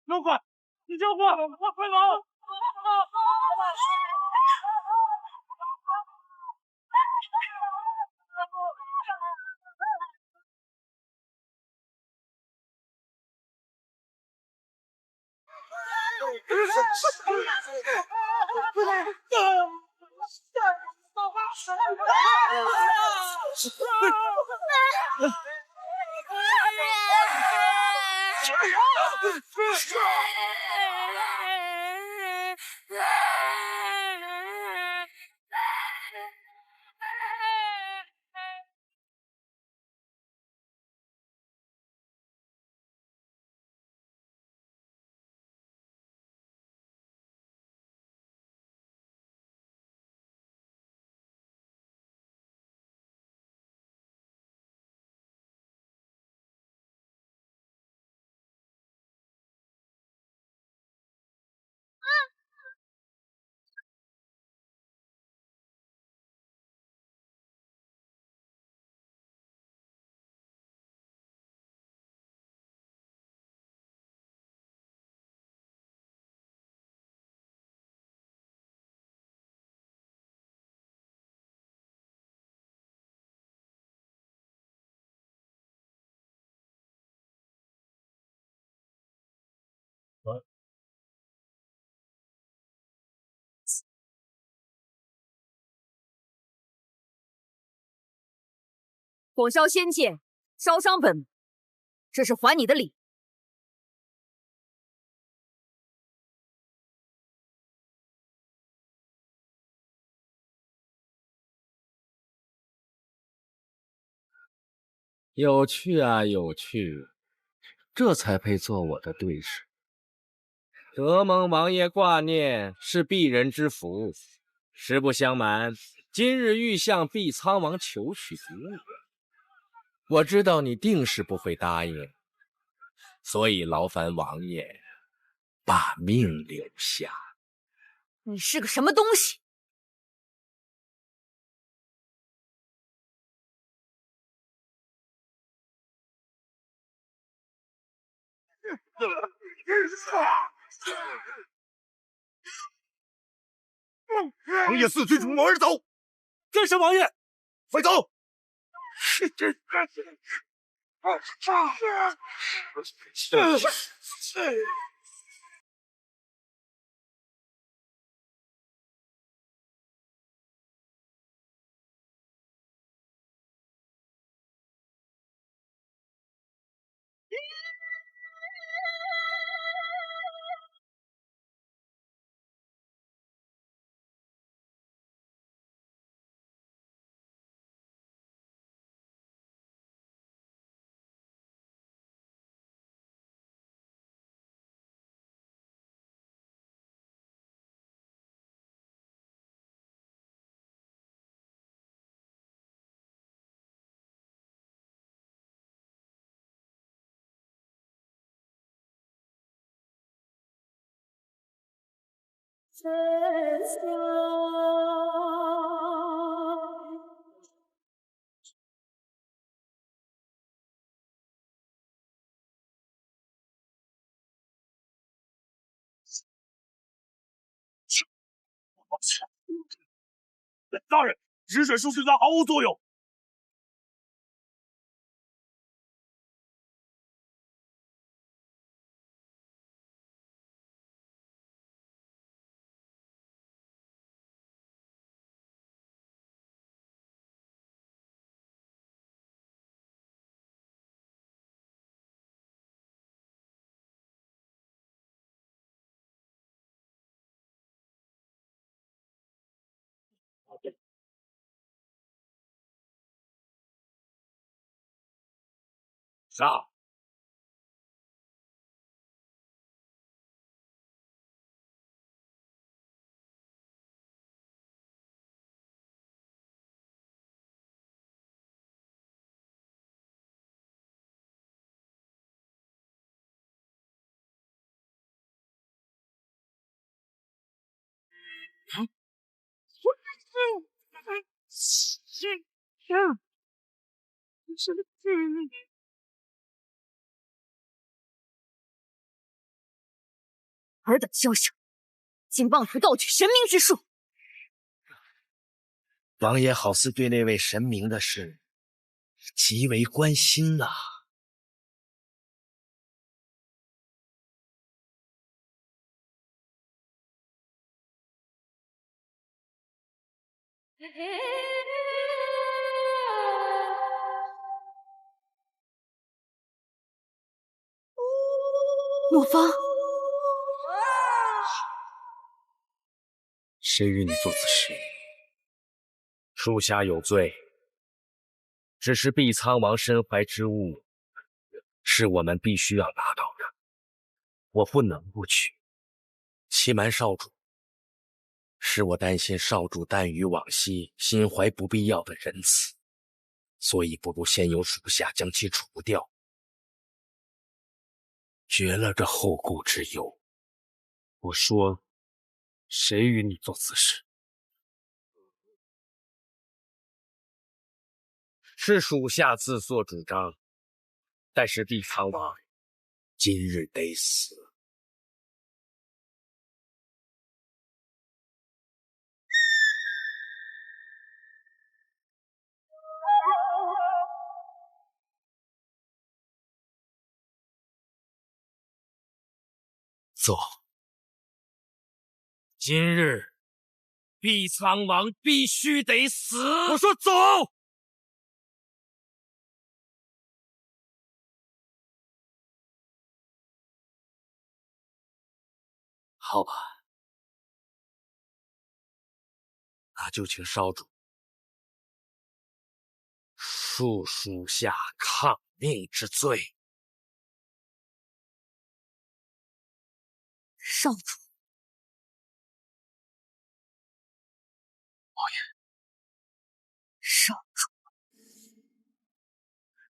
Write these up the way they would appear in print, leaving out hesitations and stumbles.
妖怪，你妖怪，快跑！火烧仙界，烧伤本母，这是还你的礼。有趣啊，有趣，这才配做我的对手。得蒙王爷挂念，是鄙人之福。实不相瞒，今日欲向毕苍王求取一物，我知道你定是不会答应，所以劳烦王爷把命留下。你是个什么东西？王爷4追逐魔而走，跟上王爷，快走！大人，止水术对他毫无作用。杀！尔等宵小，竟妄图盗取神明之术！王爷好似对那位神明的事极为关心呐。莫方，谁与你做此事？属下有罪，只是碧苍王身怀之物，是我们必须要拿到的，我不能不取。欺瞒少主，是我担心少主耽于往昔，心怀不必要的仁慈，所以不如先由属下将其除掉，绝了这后顾之忧。我说，谁与你做此事？是属下自作主张，但是碧苍王今日得死。走。今日碧苍王必须得死！我说走！好吧，那就请少主恕属下抗命之罪。少主，王爷，少主，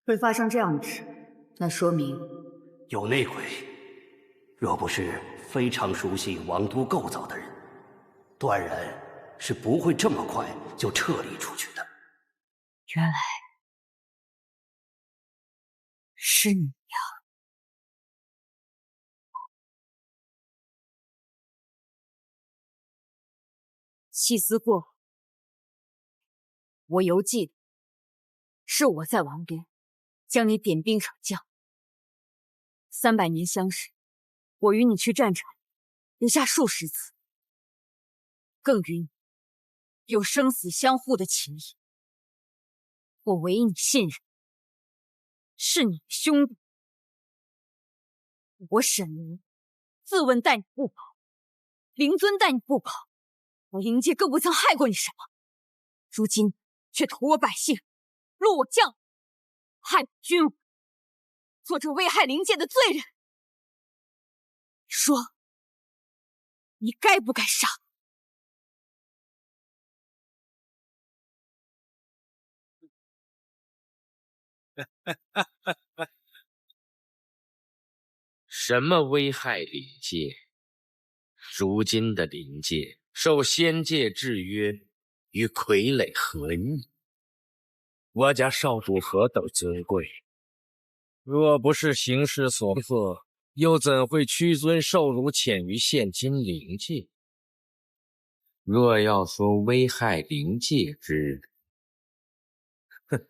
会发生这样的事，那说明有内鬼。若不是非常熟悉王都构造的人，断然是不会这么快就撤离出去的。原来是你呀！细思过往，我犹记得，是我在王边将你点兵上将。300年相识，我与你去战场，留下数十次，更与你有生死相护的情谊。我唯你信任，是你的兄弟。我沈宁自问待你不薄，灵尊待你不薄，我灵界更不曾害过你什么，如今却屠我百姓，戮我将领，害我君王，做这危害灵界的罪人。你说，你该不该杀？什么危害灵界？如今的灵界受仙界制约，与傀儡何异？我家少主何等尊贵，若不是形势所迫，又怎会屈尊受辱潜于现今灵界？若要说危害灵界之，哼，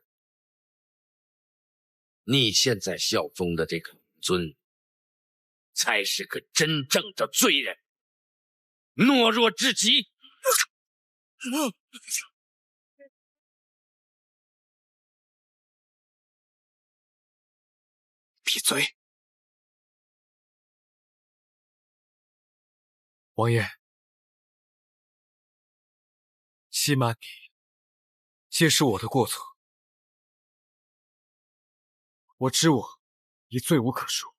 你现在效忠的这个灵尊，才是个真正的罪人，懦弱至极。闭嘴！王爷，欺瞒你，皆是我的过错。我知我已罪无可恕。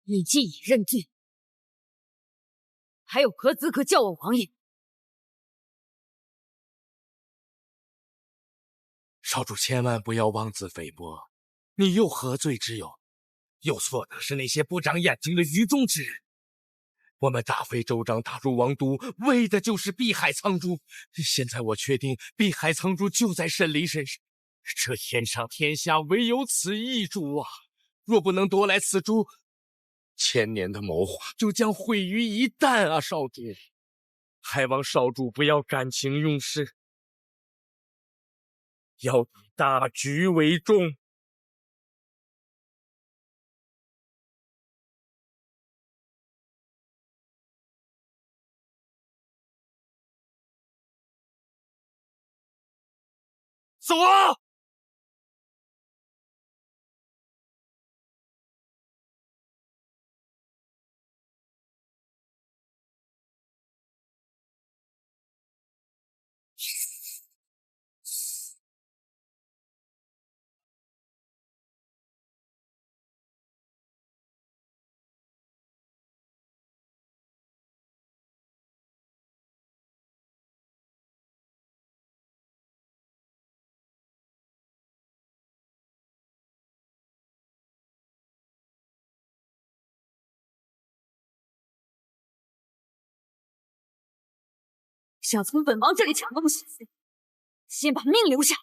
你既已认罪，还有何资格叫我王爷？少主千万不要妄自菲薄，你又何罪之有？有错的是那些不长眼睛的愚忠之人。我们大费周章打入王都，为的就是碧海苍珠。现在我确定碧海苍珠就在沈离身上，这天上天下唯有此一株啊！若不能夺来此株，千年的谋划就将毁于一旦啊！少主，还望少主不要感情用事，要以大局为重。走啊！想从本王这里抢东西，先把命留下。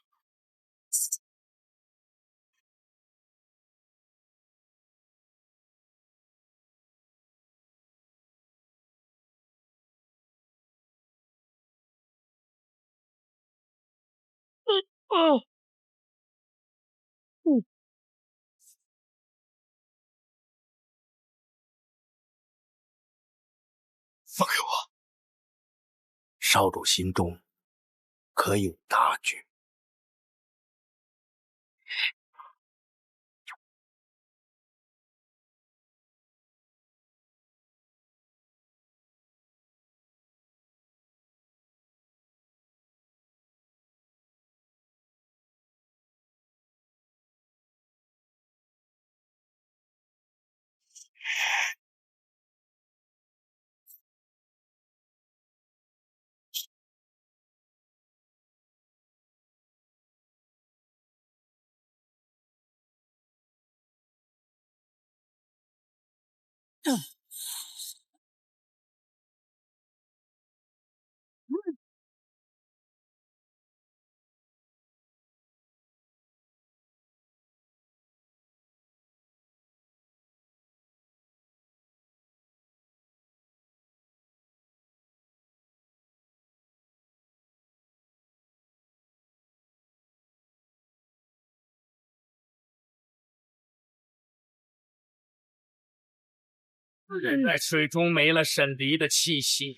放开我！少主心中可有大局？在水中没了沈离的气息，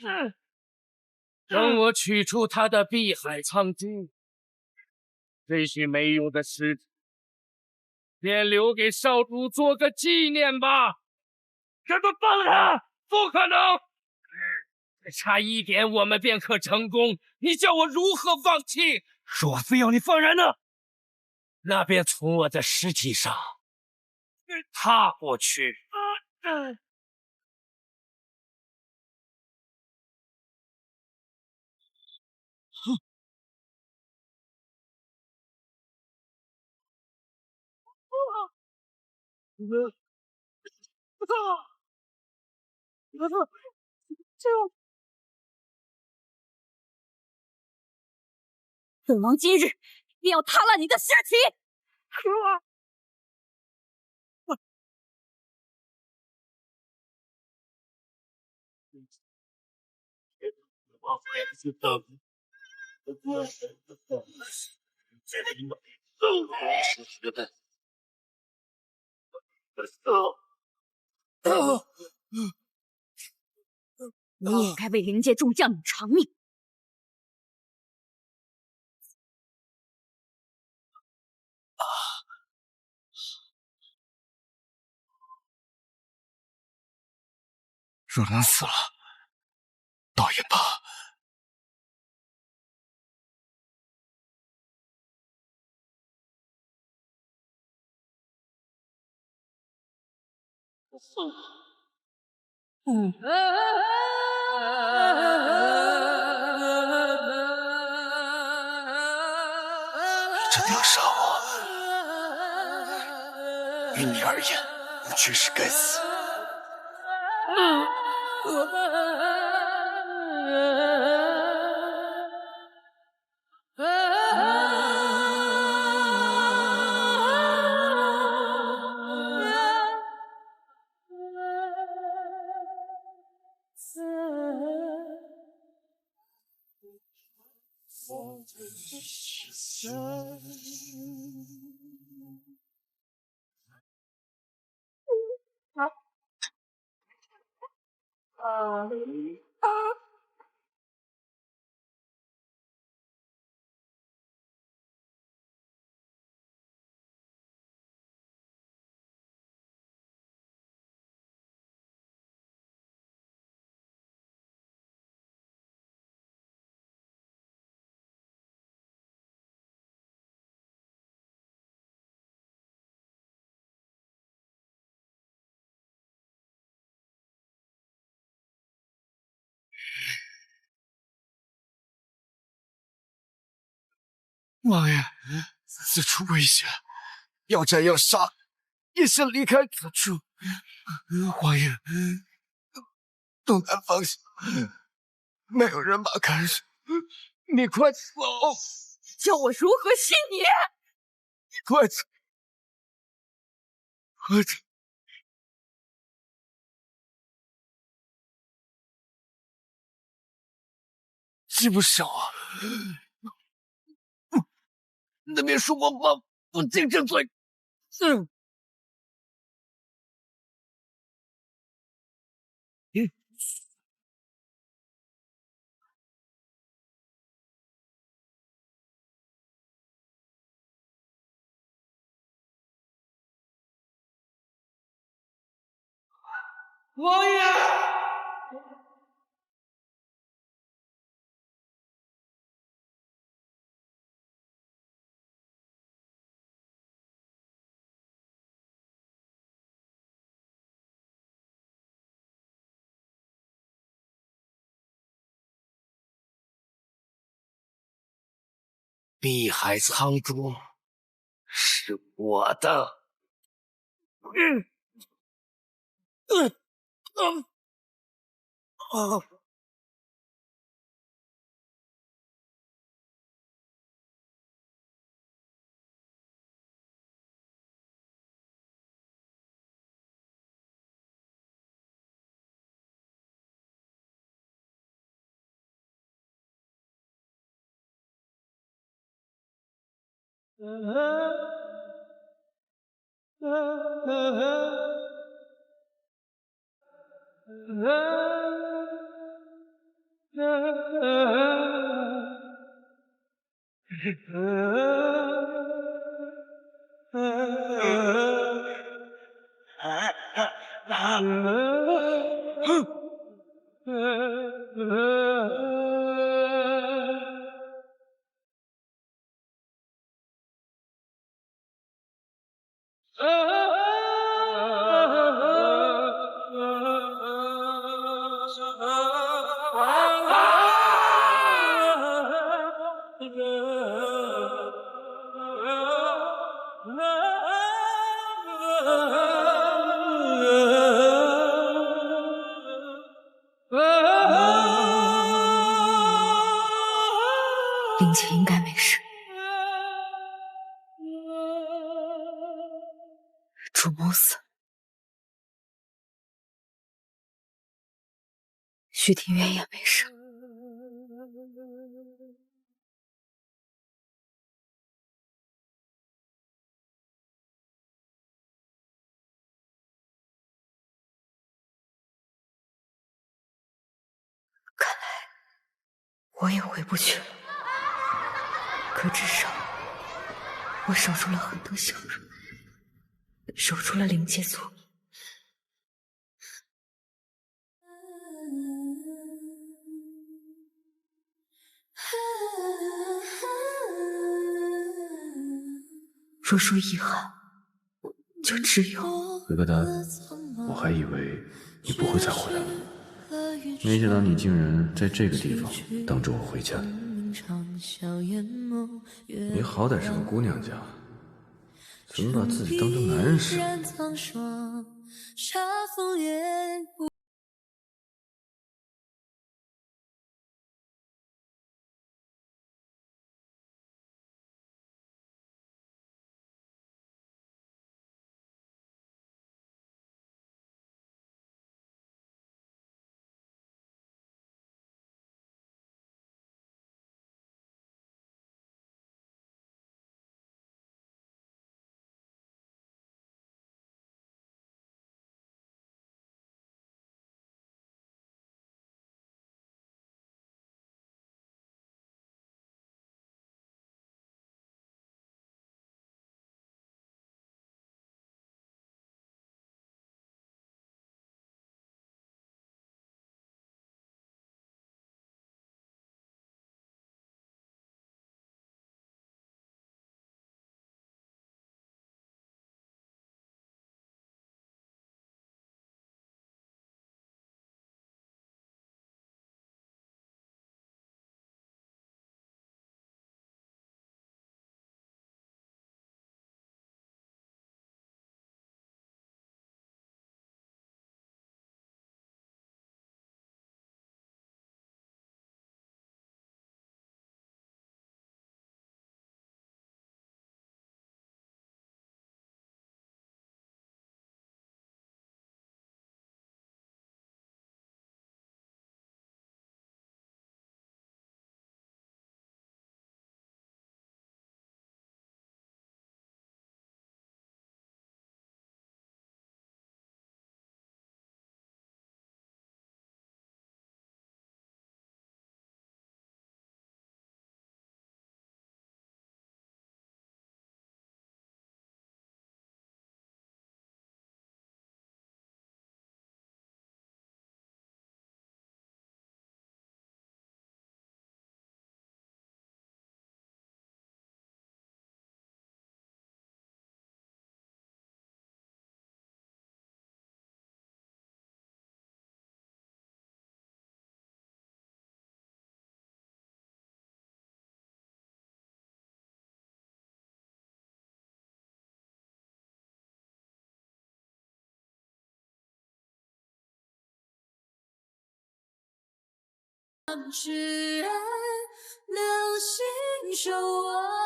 等我取出他的碧海苍金，这许没用的尸体，便留给少主做个纪念吧。这个放他！不可能！再差一点，我们便可成功。你叫我如何放弃？若非要你放人呢？那便从我的尸体上踏过去。本王今日便要踏烂你的尸体！你也该为灵界众将领偿命。若能死了，倒也罢。真的要杀我？于你而言，我确实该死。王爷，此处危险，要斩要杀，也想离开此处。王爷，东南方向没有人马看守，你快走！叫我如何信你？快走！快走！这不小啊！那边说我帮不敬正罪。王爷！碧海苍珠是我的。林姐应该没事。主谋死了，徐庭渊也没事。看来我也回不去了，可至少我守住了很多笑容，守住了灵界族。若属遗憾，就只有回个丹，我还以为你不会再回来了，没想到你竟然在这个地方等着我回家。你好歹是个姑娘家，怎么把自己当成男人使？痴人留心守望。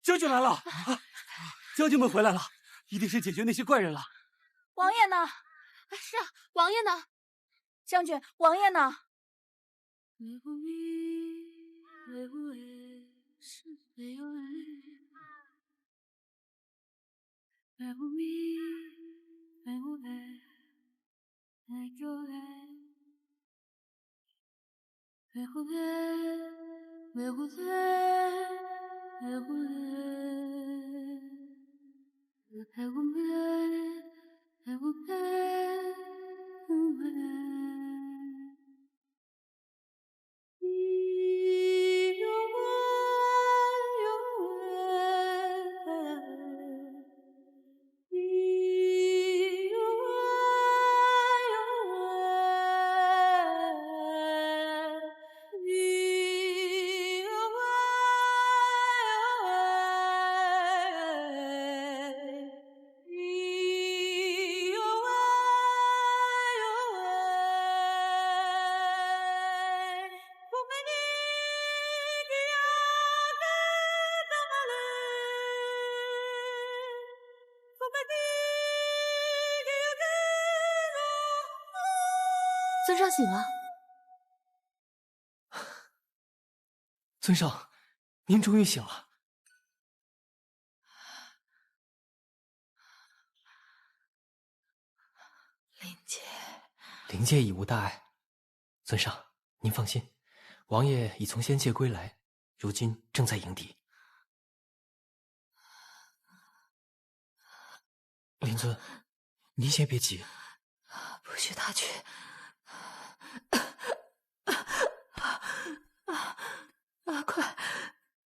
将军来了！将军们回来了，一定是解决那些怪人了。王爷呢？是啊，王爷呢？将军，王爷呢？尊上醒了。尊上，您终于醒了。灵界已无大碍，尊上您放心，王爷已从仙界归来，如今正在营地。灵尊，您先别急，不许他去！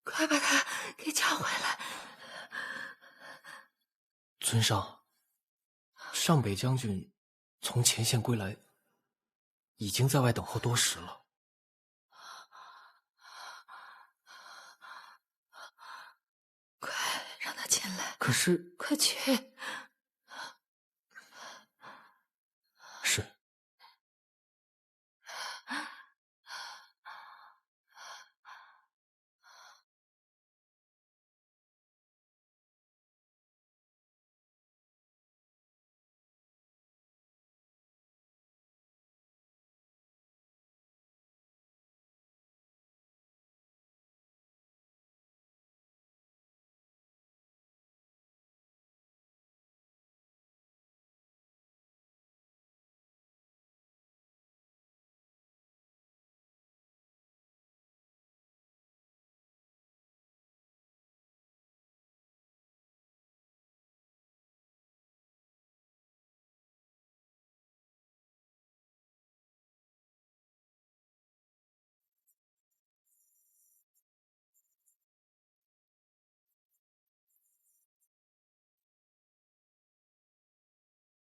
快把他给叫回来！尊上，上北将军从前线归来，已经在外等候多时了。快让他进来！可是，快去！是。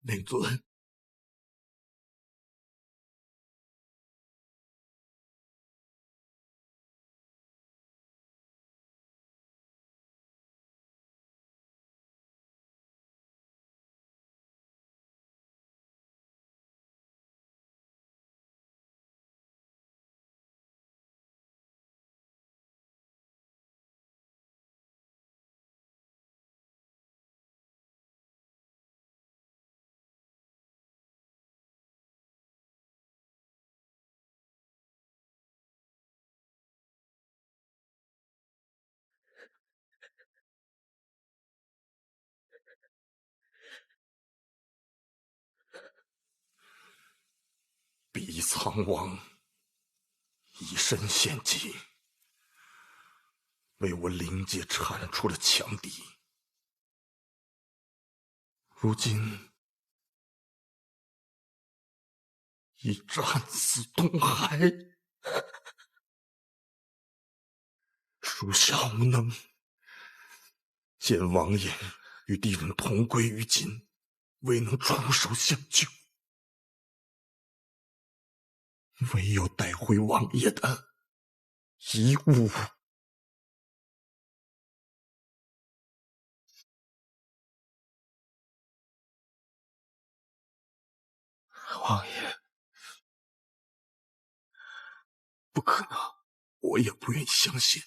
灵尊，苍王以身献祭，为我灵界铲除了强敌。如今已战死东海，属下无能，见王爷与敌人同归于尽，未能出手相救，唯有带回王爷的遗物。王爷，不可能，我也不愿意相信。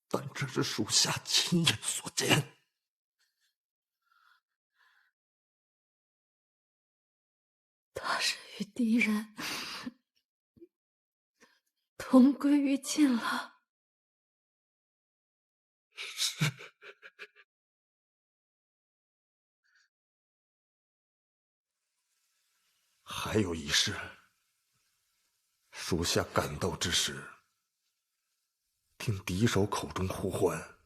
但这是属下亲眼所见。他是与敌人同归于尽了。是。还有一事，属下赶到之时，听敌手口中呼唤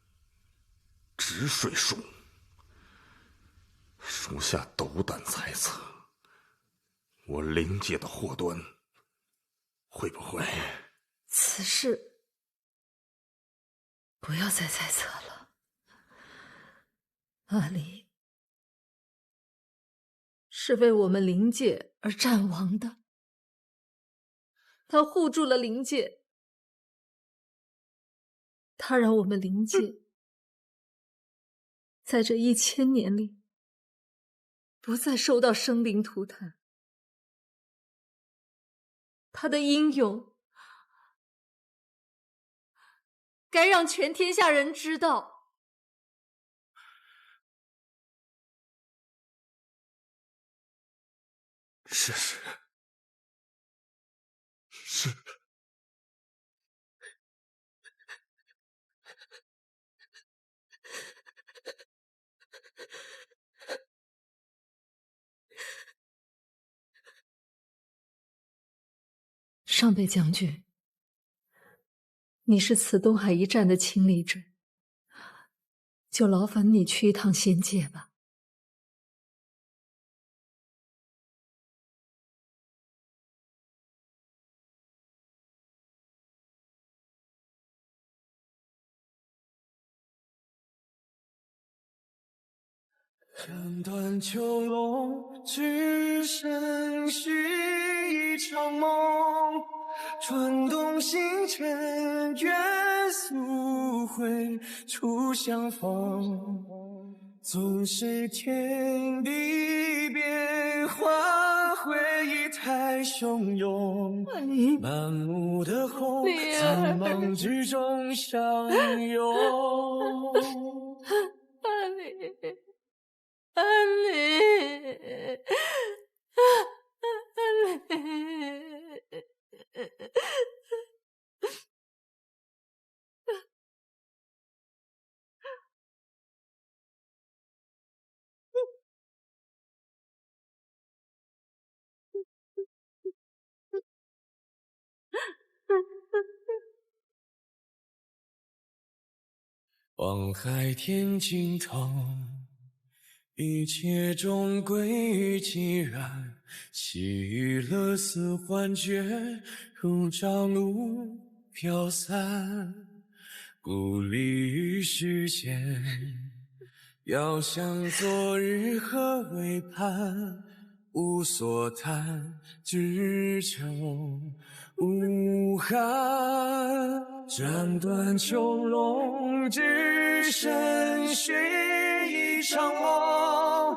止水术，属下斗胆猜测，我灵界的祸端会不会……此事不要再猜测了。阿离是为我们灵界而战亡的，他护住了灵界，他让我们灵界在这1000年里不再受到生灵涂炭。他的英勇该让全天下人知道。是。上北将军，你是此东海一战的亲历者，就劳烦你去一趟仙界吧。斩断囚笼，只剩续一场梦。转动星辰，愿速回初相逢。纵使天地变幻，回忆太汹涌。满目的红，在梦之中相拥。阿离。阿离，阿离，望海天尽头，一切终归于寂然。细雨勒丝幻觉，如朝露飘散。孤立于世间，遥想昨日何为盼。无所叹，只求无憾。斩断囚笼，只剩续一场梦。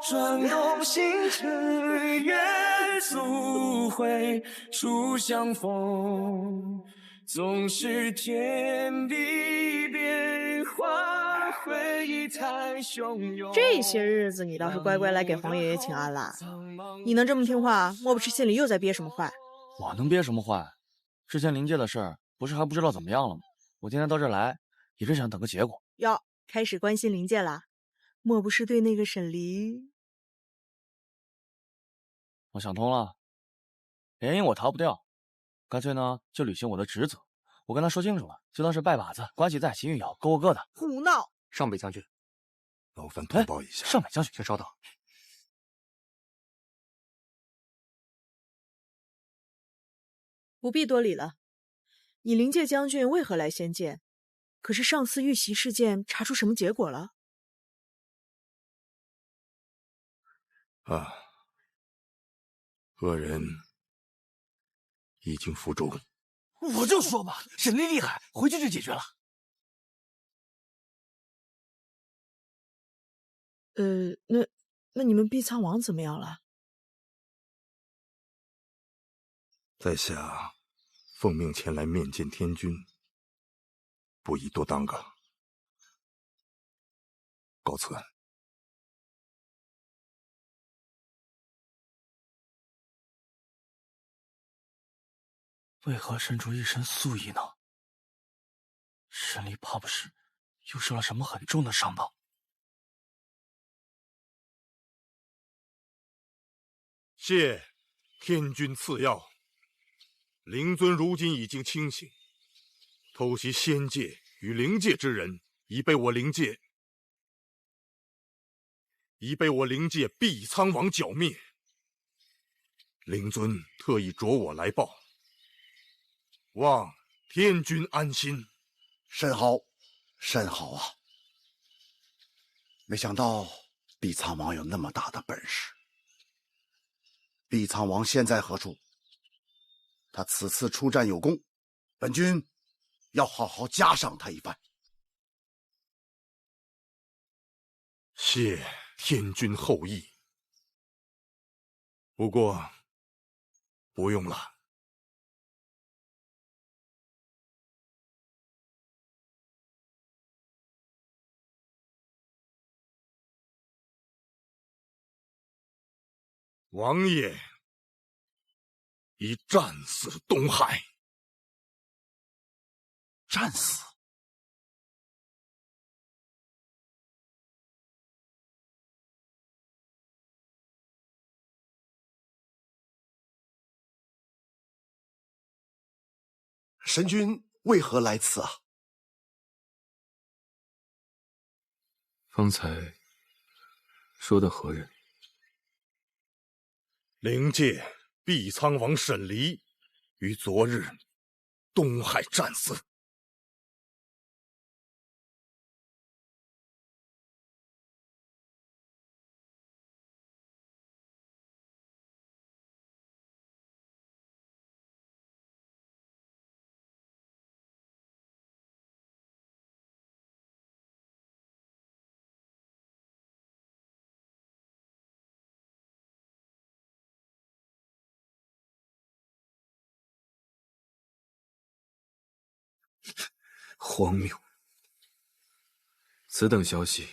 转动星辰，愿速回初相逢。纵使天地变幻，回忆太汹涌。这些日子你倒是乖乖来给黄爷爷请安啦。你能这么听话，莫不是心里又在憋什么坏？我能憋什么坏？之前灵界的事儿，不是还不知道怎么样了吗？我今天到这儿来，也是想等个结果。哟，开始关心灵界啦？莫不是对那个沈离？我想通了，联姻我逃不掉，干脆呢就履行我的职责。我跟他说清楚了，就当是拜把子，关系在，行运有，各过各的。胡闹！上北将军，劳烦通报一下。上北将军，请稍等。不必多礼了。你灵界将军为何来仙界？可是上次遇袭事件查出什么结果了？啊，恶人已经伏诛。我就说吧，沈离厉害，回去就解决了。那你们碧苍王怎么样了？在下奉命前来面见天君，不宜多耽搁。告辞。为何身着一身素衣呢？沈离怕不是又受了什么很重的伤吧？谢天君赐药。灵尊如今已经清醒，偷袭仙界与灵界之人已被我灵界碧苍王剿灭。灵尊特意着我来报，望天君安心。甚好，甚好啊！没想到碧苍王有那么大的本事。碧苍王现在何处？他此次出战有功，本君要好好嘉赏他一番。谢天君厚意，不过不用了。王爷已战死东海。战死？神君为何来此啊？方才说的何人？灵界碧苍王沈离于昨日东海战死。荒谬！此等消息，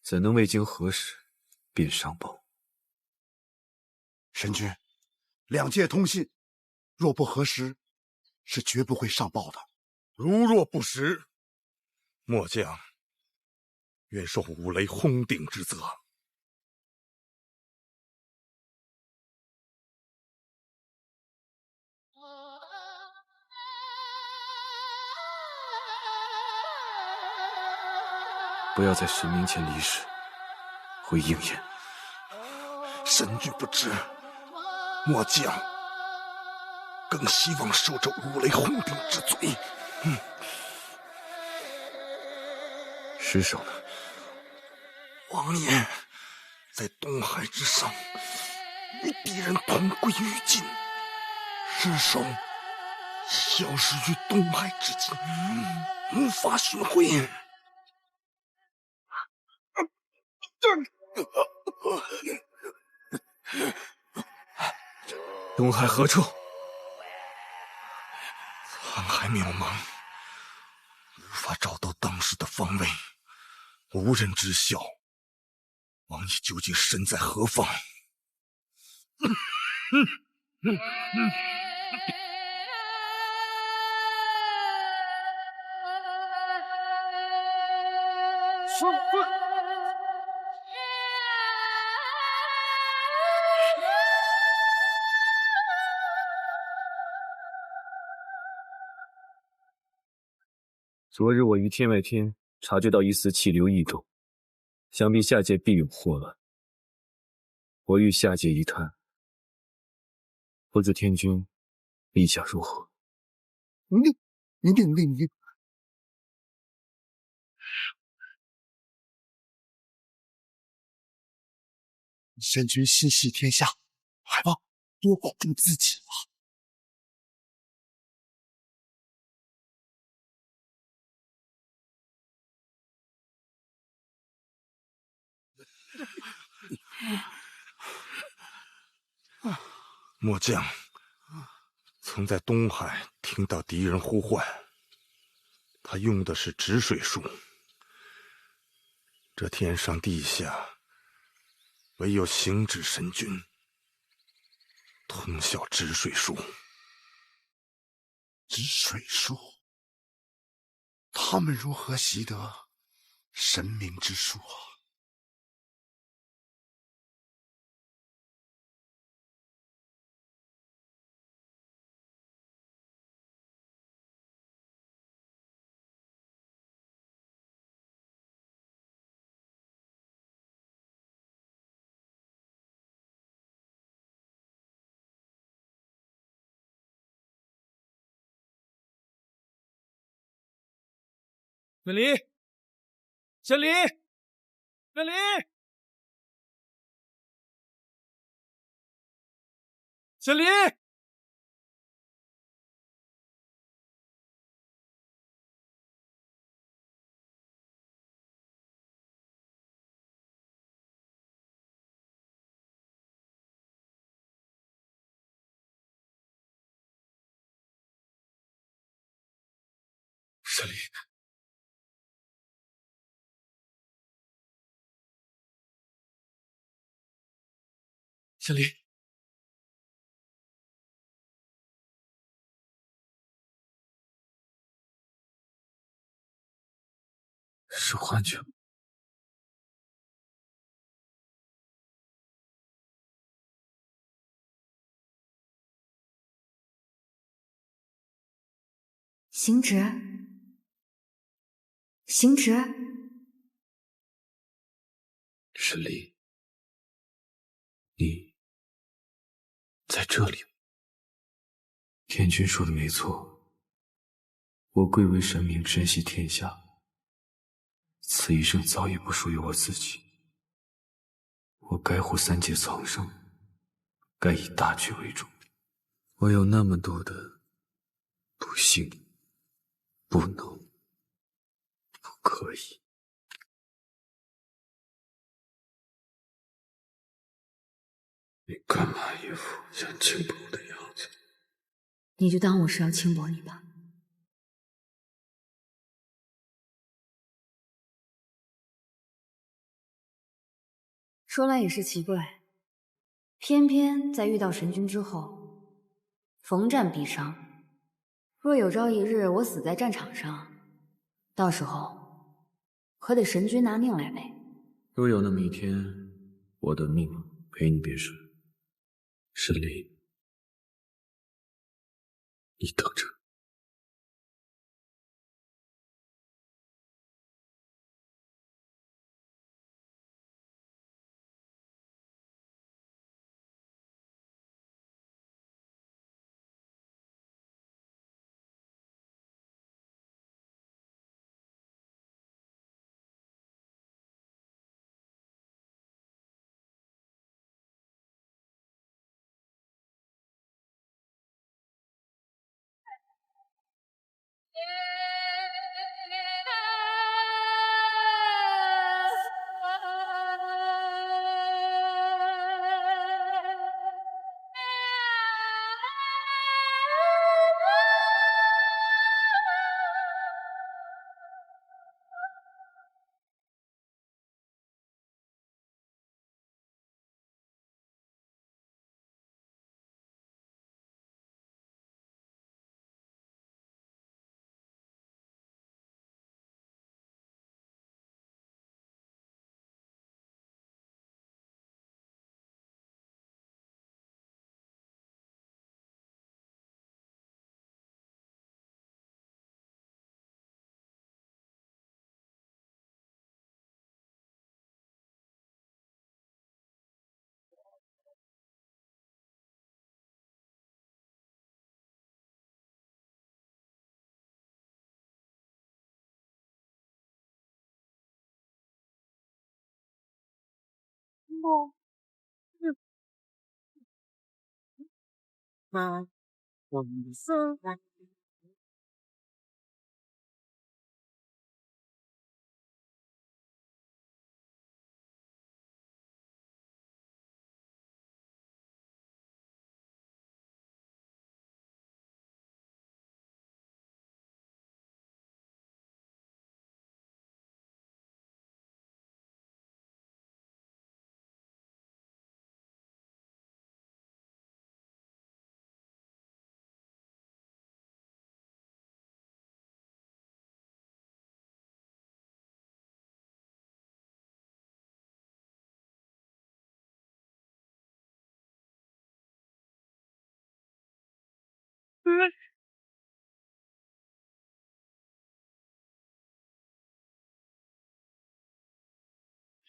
怎能未经核实便上报？神君，两界通信，若不核实，是绝不会上报的。如若不实，末将愿受五雷轰顶之责。不要在神明前离世，会应验。神君不知，末将更希望受这五雷轰顶之罪。尸首呢？王爷在东海之上，与敌人同归于尽，尸首消失于东海之境，无法寻回。东海何处？沧海渺茫，无法找到当时的方位，无人知晓王爷究竟身在何方。说。昨日我于天外天察觉到一丝气流异动，想必下界必有祸乱。我欲下界一探，不知天君意下如何？你，神君心系天下，还望多保重自己吧。末将曾在东海听到敌人呼唤，他用的是止水术。这天上地下，唯有行止神君通晓止水术。止水术，他们如何习得神明之术啊？小离，小离，小离，小离，小离，小离，是幻觉吗？行止，行止。神离，你在这里。天君说的没错，我贵为神明，珍惜天下，此一生早已不属于我自己。我该护三界苍生，该以大局为重。我有那么多的不幸，不能，不可以。你干嘛一副想轻薄我的样子？你就当我是要轻薄你吧。说来也是奇怪，偏偏在遇到神君之后，逢战必伤。若有朝一日我死在战场上，到时候可得神君拿命来背。若有那么一天，我的命陪你便是。神离，你等着。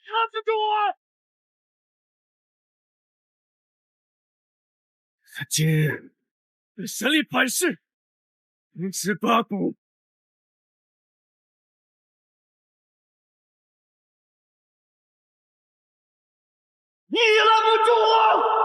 压制住我！今日审理本事，凌迟八股。你也拦不住我！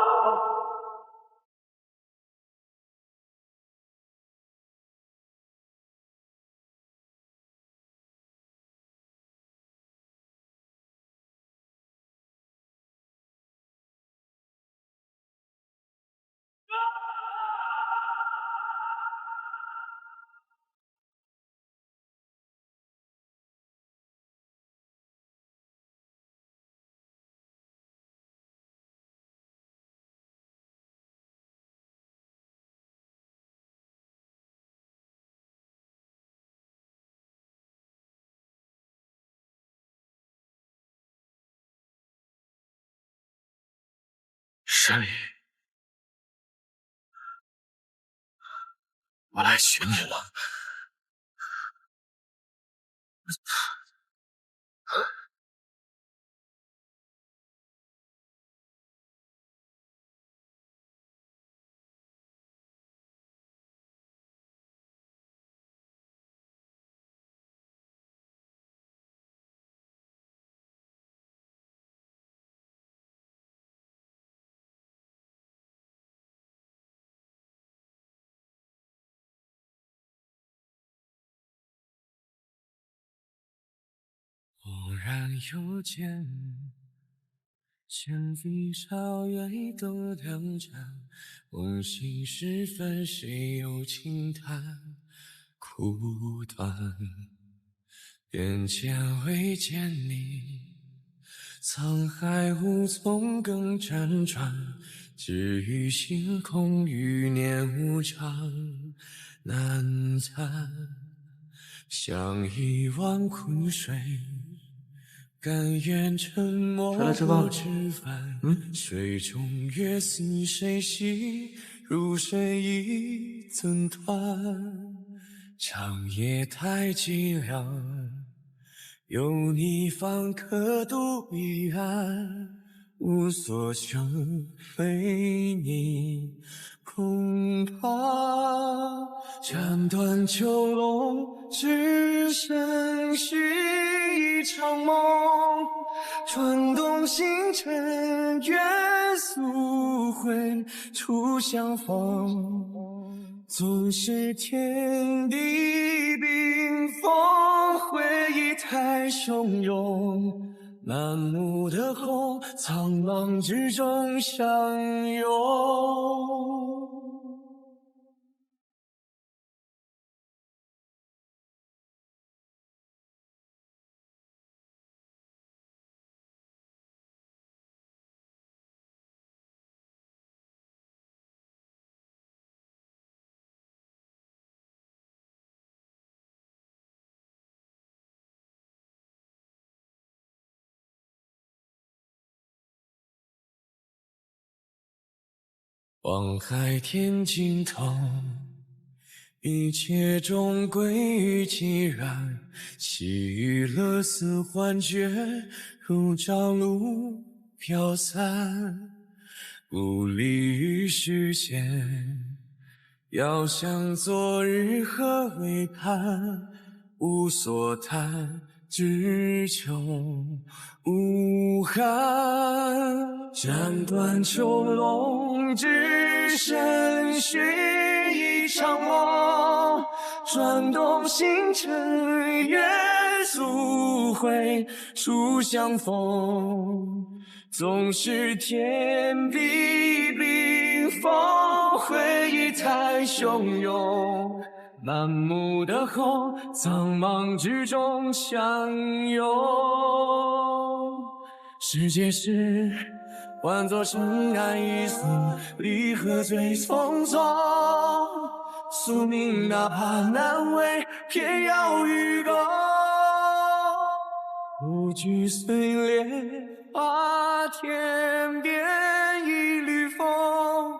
神宇，我来寻你了。偶然又见，千里朝月都流转，梦醒时分，谁又轻叹苦短？眼前未见你，沧海无从更辗转，只余星空余年无常难暂，像一汪苦水。甘愿沉默不吃饭，水中月似谁洗，如水已曾断。长夜太寂寥，有你方可独一安。无所求，非你，恐怕斩断囚笼，只剩续一场梦。穿动星辰，愿速回初相逢。纵使天地冰封，回忆太汹涌。满目的红，苍茫之中相拥。望海天尽头，一切终归于寂然。细雨勒丝幻觉，如朝露飘散，不离于视线。遥想昨日何为盼，无所谈，只求无憾。斩断囚笼，只剩续一场梦。转动星辰，约溯回初相逢。总是天地冰封，回忆太汹涌。满目的红，苍茫之中相拥。世界是换作尘埃一丝，离合最匆匆。宿命哪怕难为，偏要与共。无惧碎裂，把天边一缕风。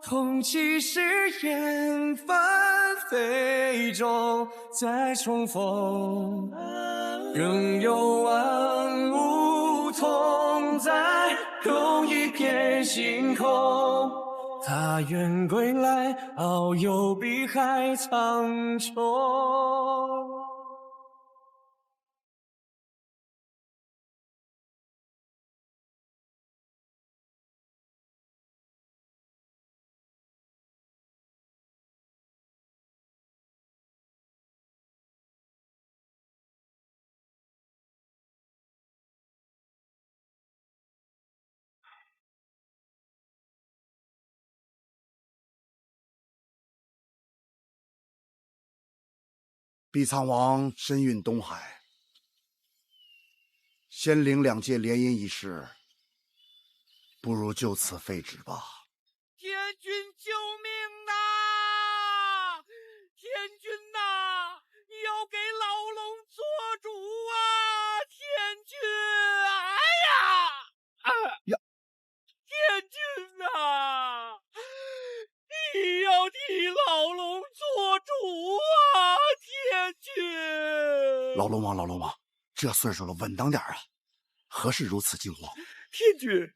空气誓言，纷飞中再重逢。仍有万物同在，同一片星空。他愿归来，遨游碧海苍穹。碧苍王身运东海，仙灵两界联姻一事，不如就此废止吧。天君救命呐！天君呐，你要给老龙做主啊！天君，哎呀，天君呐，你要替老龙做主啊！天君，老龙王，这岁数了，稳当点啊！何事如此惊慌？天君，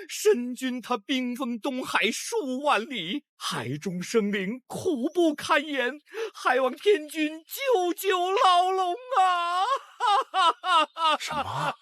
神君他兵锋东海数万里，海中生灵苦不堪言，还望天君救救老龙啊！什么？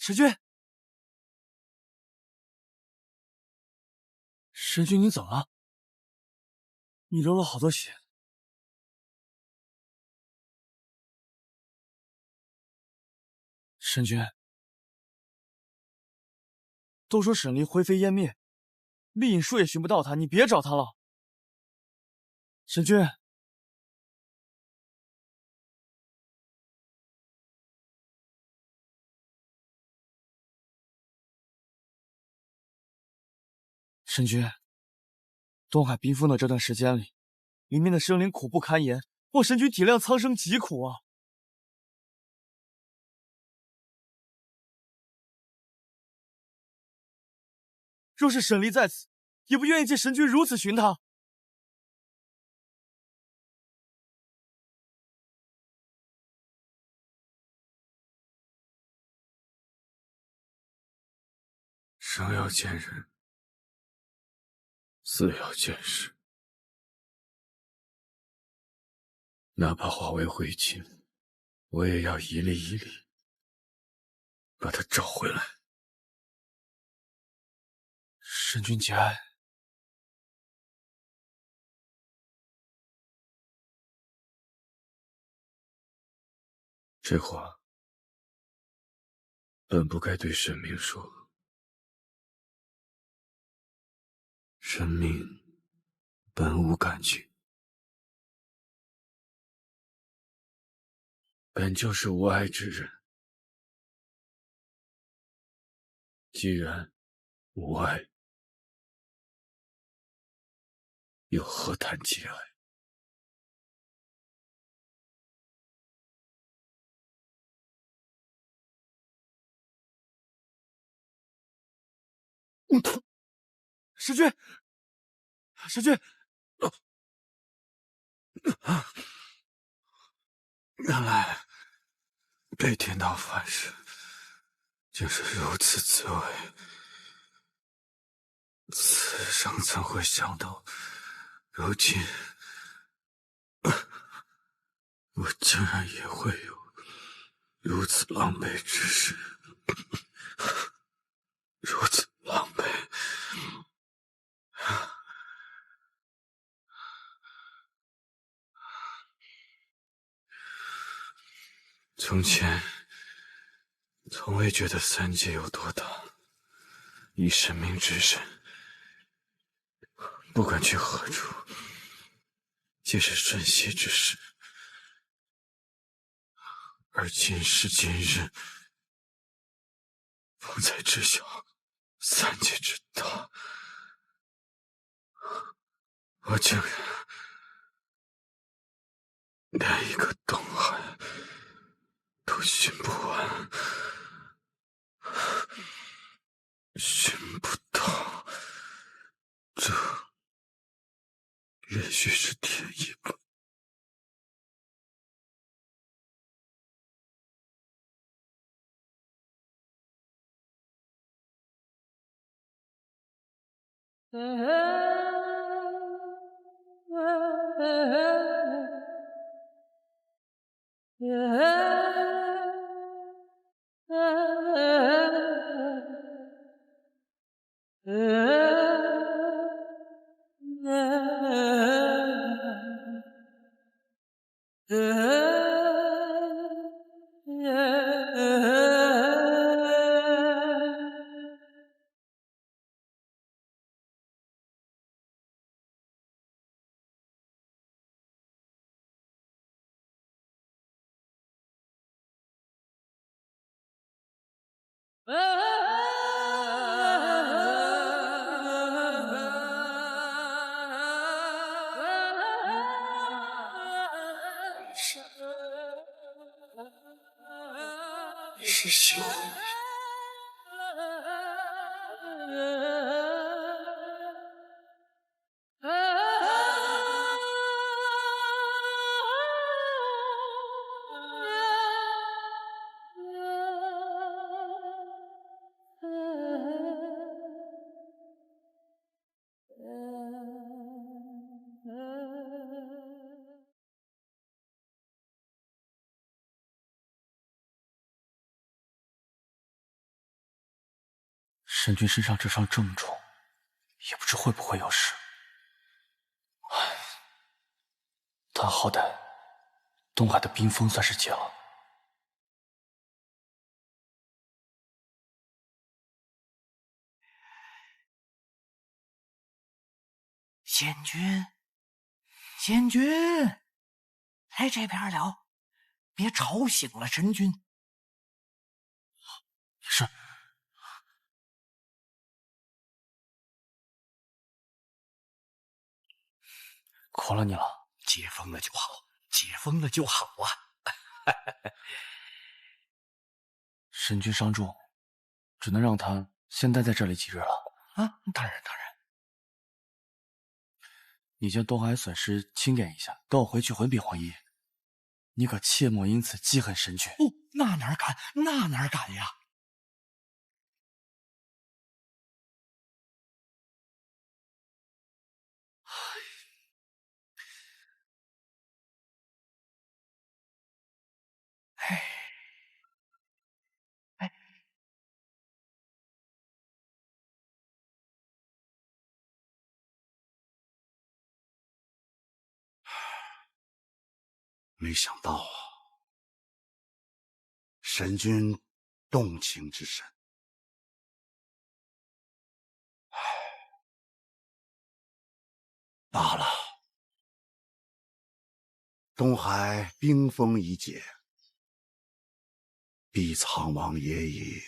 神君，神君，你怎么了？你流了好多血。神君，都说沈离灰飞烟灭，丽影术也寻不到他，你别找他了。神君，神君，东海冰封的这段时间里，里面的生灵苦不堪言，望神君体谅苍生疾苦啊！若是沈离在此，也不愿意见神君如此寻他。生要见人，死要见尸。哪怕化为灰烬，我也要一粒一粒把他找回来。神君节哀。这话本不该对神明说，神明本无感情，本就是无爱之人。既然无爱，又何谈结爱？师君，师君，原来被天道反噬，竟是如此滋味。此生怎会想到，如今我竟然也会有如此狼狈之事，如此狼狈。从前从未觉得三界有多大，以神明之身，不管去何处，皆是瞬息之事。而今时今日，方才知晓三界之大，我竟然连一个东海都寻不完，寻不到，这也许是天意吧。师兄，神君身上这伤这么重，也不知会不会有事。唉，但好歹东海的冰封算是解了。仙君，仙君，来这边了，别吵醒了神君。是。苦了你了。解封了就好，解封了就好啊！神君伤重，只能让他先待在这里几日了。啊，当然当然。你将东海损失清点一下，等我回去回禀皇爷。你可切莫因此记恨神君。哦，那哪敢，那哪敢呀！哎，哎，没想到啊，神君动情之深。罢了，东海冰封已解，碧苍王爷已。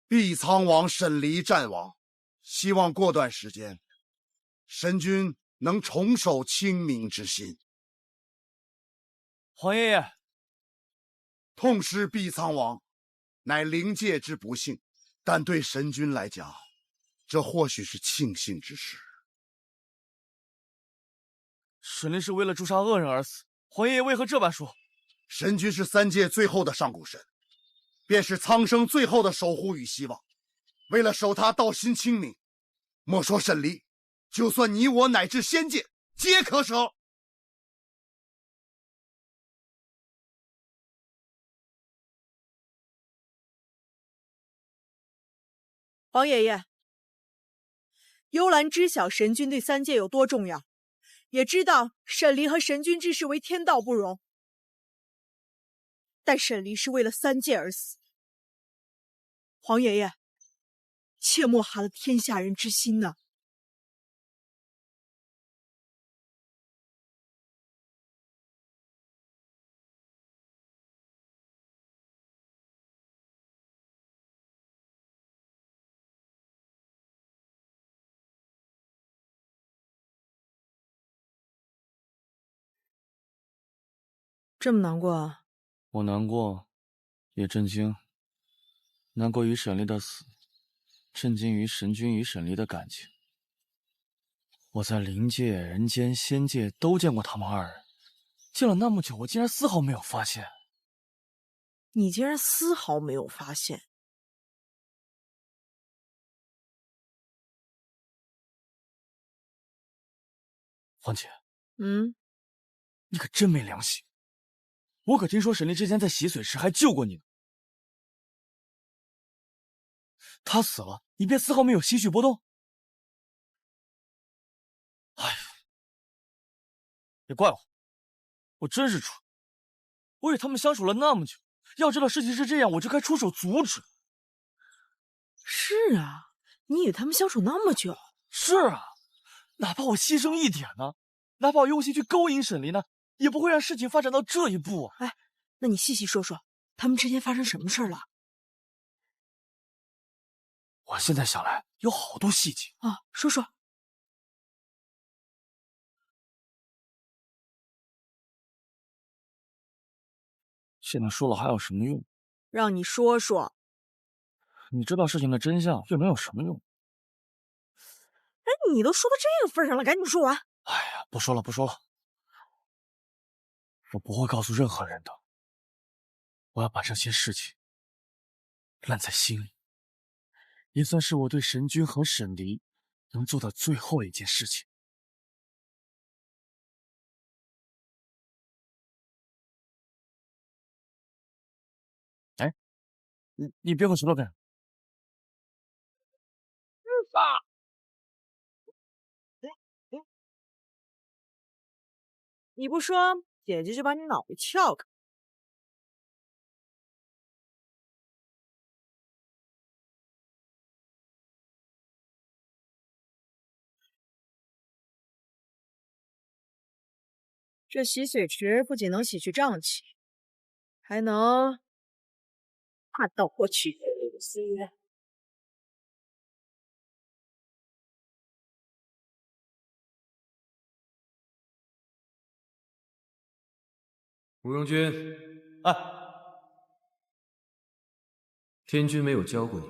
碧苍王沈离战亡，希望过段时间，神君能重守清明之心。皇爷爷，痛失碧苍王，乃灵界之不幸，但对神君来讲，这或许是庆幸之事。沈离是为了诛杀恶人而死，皇爷爷为何这般说？神君是三界最后的上古神，便是苍生最后的守护与希望。为了守他道心清明，莫说沈离，就算你我乃至仙界，皆可舍。皇爷爷，幽兰知晓神君对三界有多重要，也知道沈离和神君之事为天道不容，但沈离是为了三界而死。皇爷爷，切莫寒了天下人之心呐！这么难过啊？我难过，也震惊。难过于沈离的死，震惊于神君与沈离的感情。我在灵界、人间、仙界都见过他们二人，见了那么久，我竟然丝毫没有发现。你竟然丝毫没有发现？黄姐，你可真没良心！我可听说沈离之前在洗髓时还救过你呢。他死了，你便丝毫没有些许波动？哎呀，别怪我，我真是蠢。我与他们相处了那么久，要知道事情是这样，我就该出手阻止。是啊，你与他们相处那么久。是啊，哪怕我牺牲一点呢，哪怕我用心去勾引沈离呢，也不会让事情发展到这一步啊！哎，那你细细说说，他们之间发生什么事了？我现在想来有好多细节啊，说说。现在说了还有什么用？让你说说。你知道事情的真相又能有什么用？哎，你都说到这个份上了，赶紧说完。哎呀，不说了，不说了，我不会告诉任何人的。我要把这些事情烂在心里，也算是我对神君和沈离能做的最后一件事情。哎，你别和石头干。你不说，姐姐就把你脑袋撬开。这洗髓池不仅能洗去瘴气，还能化道获取。慕容君，哎，天君没有教过你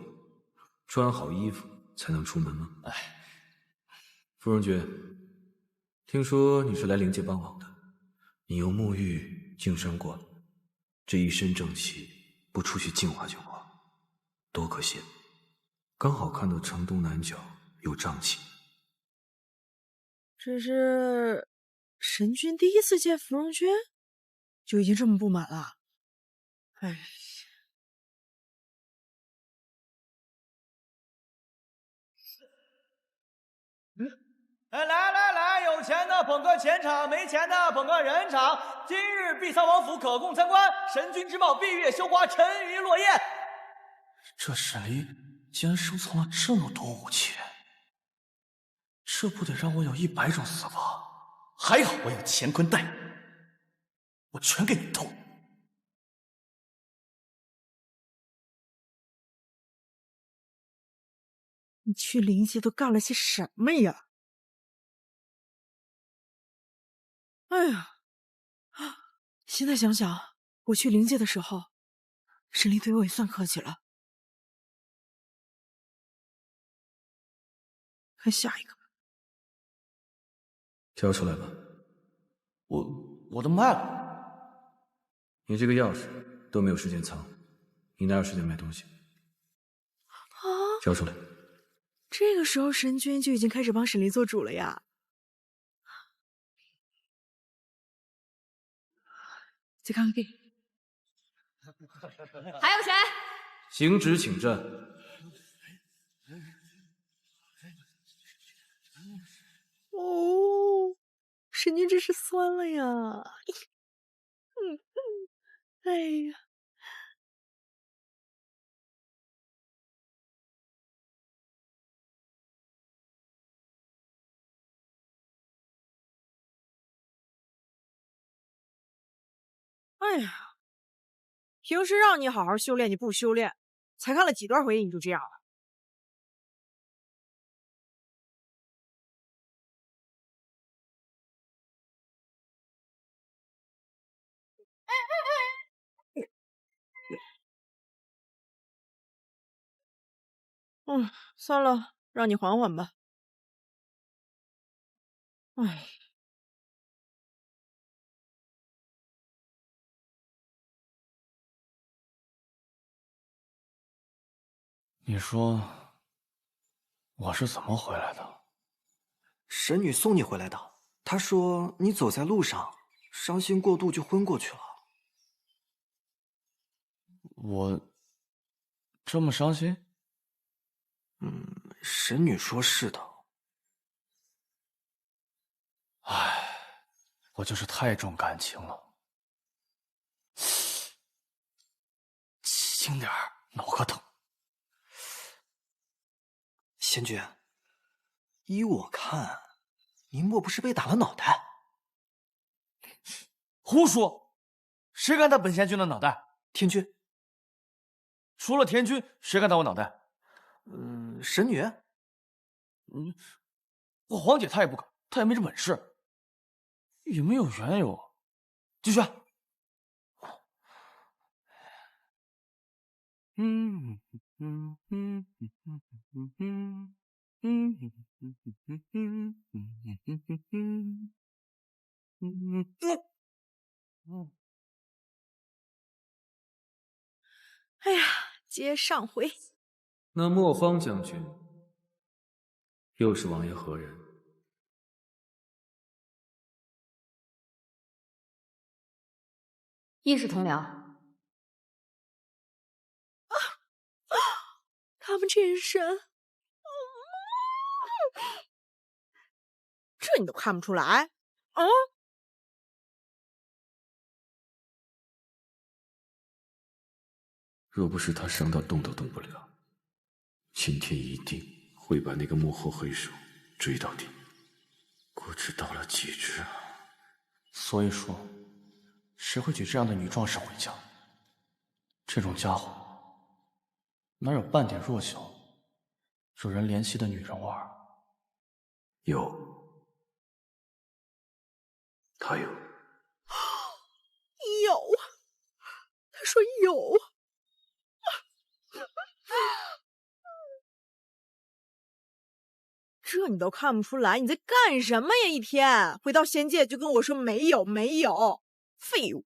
穿好衣服才能出门吗？哎，芙蓉君，听说你是来灵界帮忙的，你由沐浴净身过了，这一身正气不出去净化净化，多可惜！刚好看到城东南角有瘴气。这是神君第一次见芙蓉君，就已经这么不满了。哎。来来来，有钱的捧个钱场，没钱的捧个人场。今日碧苍王府可供参观，神君之貌，闭月羞花，沉鱼落雁。这沈离竟然收藏了这么多武器，这不得让我有100种死法？还好我有乾坤袋，我全给你偷。你去灵界都干了些什么呀？哎呀，现在想想，我去灵界的时候，沈离对我也算客气了。看下一个吧。交出来吧。我的脉了。你这个钥匙都没有时间藏，你哪有时间买东西？啊！交出来。这个时候神君就已经开始帮沈离做主了呀。再看看这个。还有谁？行止，请站。哦，神君真是酸了呀！哎呀，哎呀，平时让你好好修炼，你不修炼，才看了几段回忆你就这样了。算了，让你缓缓吧。哎，你说我是怎么回来的？神女送你回来的。她说你走在路上，伤心过度就昏过去了。我这么伤心？神女说是的。唉，我就是太重感情了。轻点儿，脑壳疼。仙君，依我看，你莫不是被打了脑袋？胡说！谁敢打本仙君的脑袋？天君。除了天君，谁敢打我脑袋？神女。我皇姐她也不敢，她也没这本事，也没有缘由。继续。哎呀，接上回。那莫方将军又是王爷何人？亦是同僚。他们这身，这你都看不出来？若不是他伤到动都动不了，今天一定会把那个幕后黑手追到底，果知到了极致啊！所以说，谁会娶这样的女壮士回家？这种家伙哪有半点弱小、惹人怜惜的女人味儿？有，他有。有，他说有。这你都看不出来，你在干什么呀？一天回到仙界就跟我说没有没有，废物！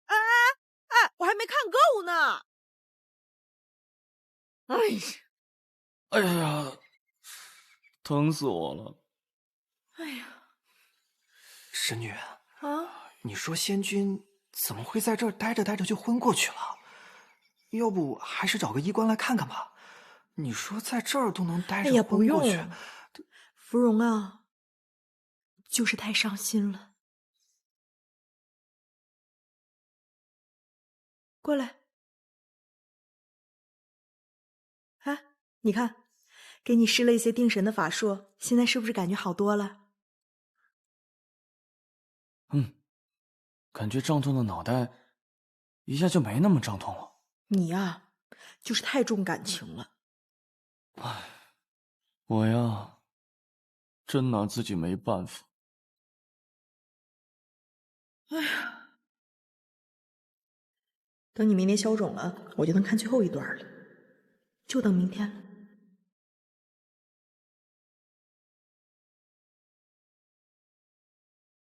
哎，我还没看够呢！哎呀，疼死我了！哎呀，神女啊，你说仙君怎么会在这儿待着待着就昏过去了？要不还是找个医官来看看吧。你说在这儿都能待着昏过去，芙蓉啊，就是太伤心了。过来，哎，你看，给你施了一些定神的法术，现在是不是感觉好多了？感觉胀痛的脑袋一下就没那么胀痛了。你呀，就是太重感情了。我呀，真拿自己没办法。哎呀，等你明天消肿了，我就能看最后一段了，就等明天了。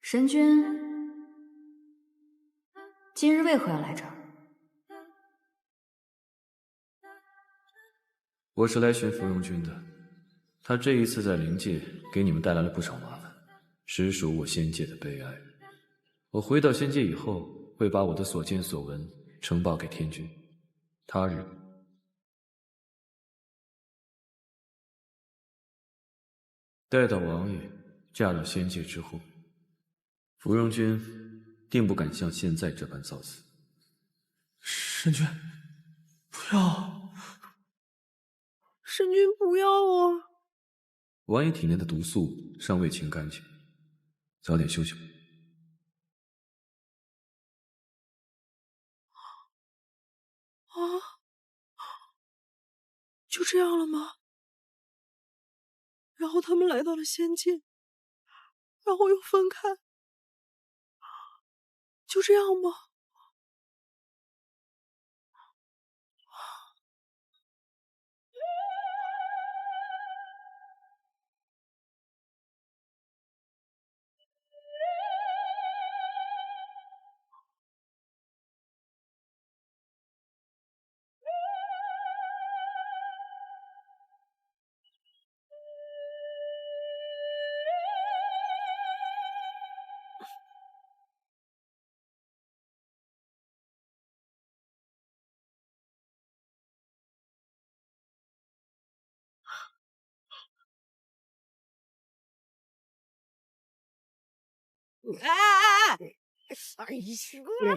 神君，今日为何要来这儿？我是来寻芙蓉君的，他这一次在灵界给你们带来了不少麻烦，实属我仙界的悲哀。我回到仙界以后，会把我的所见所闻呈报给天君。他日，待到王爷嫁入仙界之后，芙蓉君定不敢像现在这般造次。神君，不要！神君不要啊！王爷体内的毒素尚未清干净，早点休息吧。啊，就这样了吗？然后他们来到了仙界，然后又分开，就这样吗？哎！哎呀！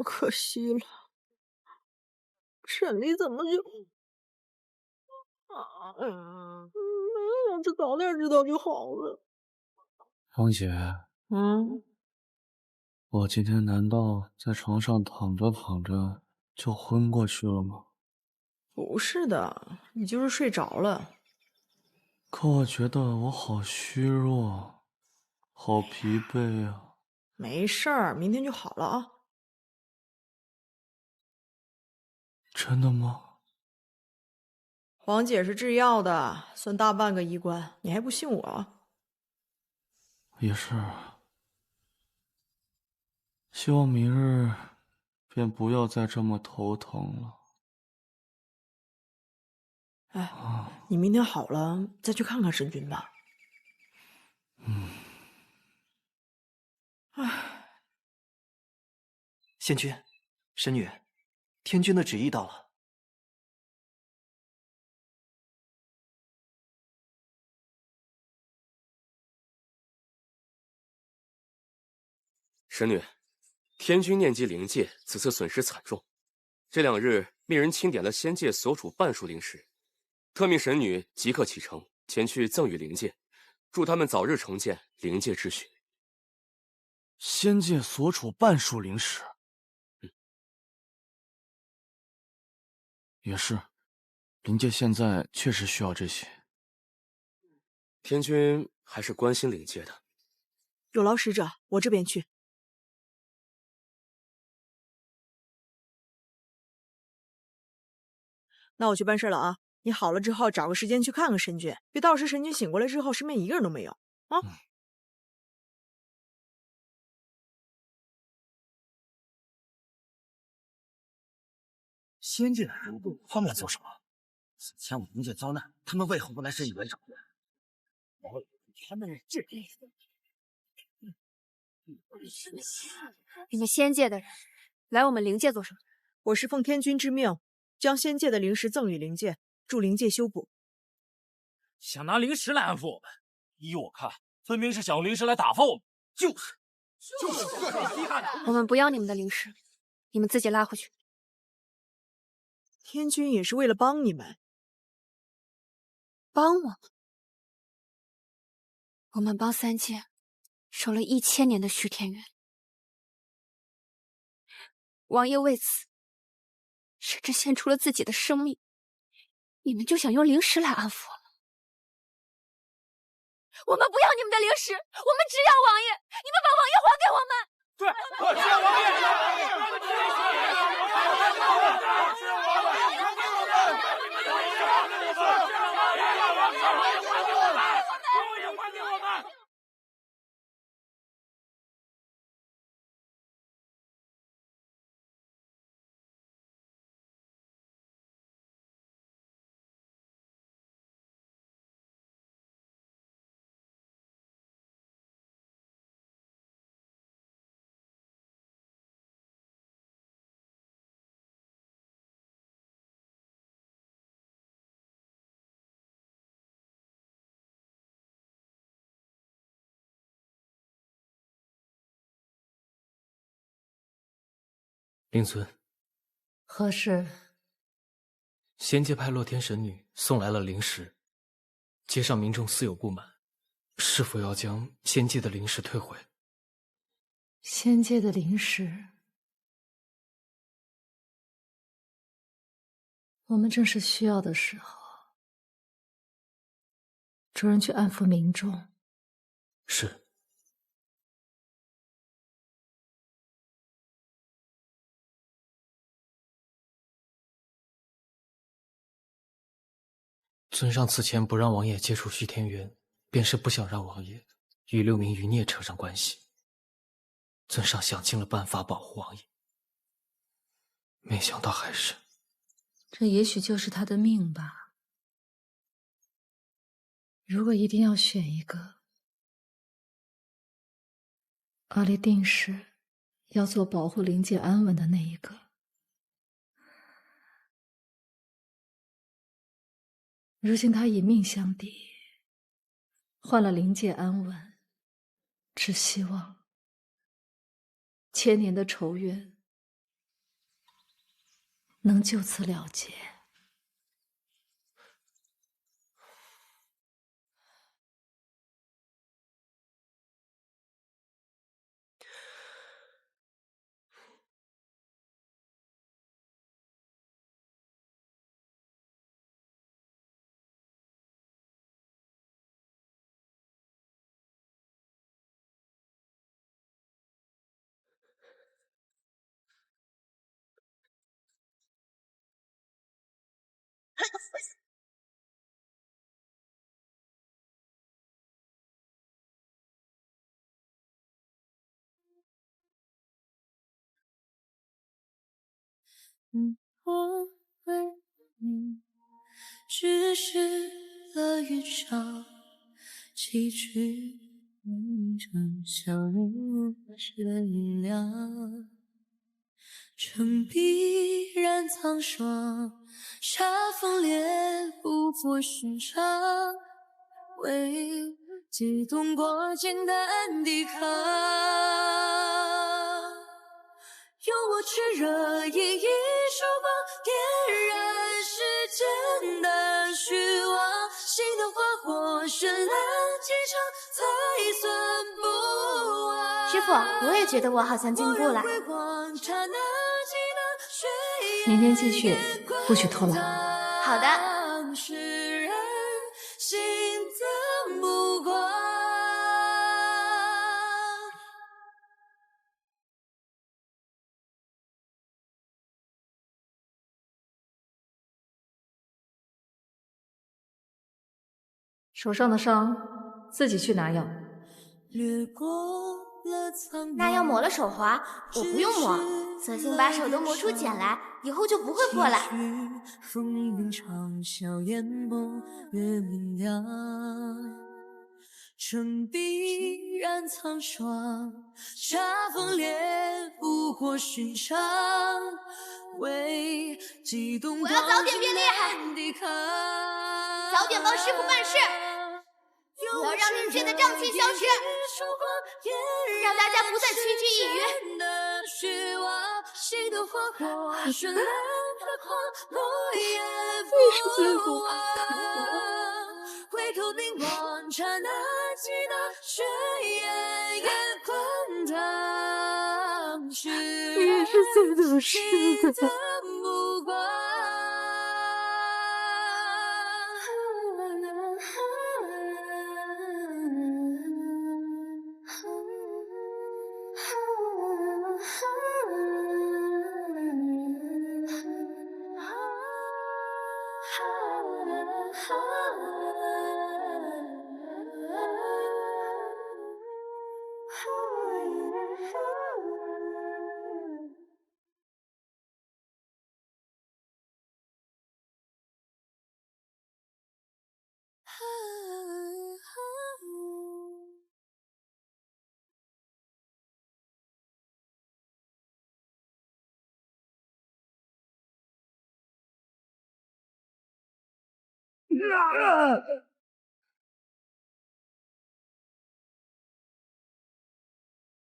可惜了，沈离怎么就……要是早点知道就好了。芳姐，我今天难道在床上躺着躺着就昏过去了吗？不是的，你就是睡着了。可我觉得我好虚弱，好疲惫啊。没事儿，明天就好了啊。真的吗？黄姐是制药的，算大半个医官，你还不信我？也是。希望明日便不要再这么头疼了。哎，你明天好了再去看看神君吧。唉，仙君、神女，天君的旨意到了。神女，天君念及灵界，此次损失惨重。这2日，命人清点了仙界所处半数灵石，特命神女即刻启程前去赠与灵界，祝他们早日重建灵界秩序。仙界所处半数灵石，也是，灵界现在确实需要这些。天君还是关心灵界的。有劳使者，我这边去。那我去办事了啊！你好了之后找个时间去看看神君，别到时神君醒过来之后身边一个人都没有啊！仙界的人他们来做什么？此前我灵界遭难，他们为何不来这里援手？他们这……你们仙界的人来我们灵界做什么？我是奉天君之命，将仙界的灵石赠予灵界，助灵界修补。想拿灵石来安抚我们？依我看，分明是想用灵石来打发我们。就是。我们不要你们的灵石，你们自己拉回去。天君也是为了帮你们。帮我们？我们帮三界守了1000年的虚天元，王爷为此甚至献出了自己的生命，你们就想用灵石来安抚我们？我们不要你们的灵石，我们只要王爷，你们把王爷还给我们。对，我只要王爷。灵尊，何事？仙界派洛天神女送来了灵石，街上民众似有不满，是否要将仙界的灵石退回？仙界的灵石，我们正是需要的时候，主人去安抚民众。是。尊上此前不让王爷接触虚天元，便是不想让王爷与6名余孽扯上关系。尊上想尽了办法保护王爷，没想到还是……这也许就是他的命吧。如果一定要选一个，阿离定是要做保护灵界安稳的那一个。如今他以命相抵，换了灵界安稳，只希望千年的仇怨能就此了结。我为你只是了一场崎岖人生，相濡生凉，诚必然苍霜，煞风烈不负寻常，为激动过简单抵抗，用我炽热熠熠手光点燃世间的虚妄，心的花火绚烂几场才算不完。师傅，我也觉得我好像进步了。明天继续，不许偷懒。好的。心的手上的伤自己去拿药。那要抹了手滑，我不用抹，索性把手都磨出茧来，以后就不会破了。风云长啸，眼眸越明亮，春碧染苍霜，茶风烈不过寻常，为激动我要早点变厉害，早点帮师傅办事，我要让灵界的瘴气消失，让大家不再趋之抑郁。为什么要给我回头凝望，刹那记得血液也滚烫，你也是在等事的。目光。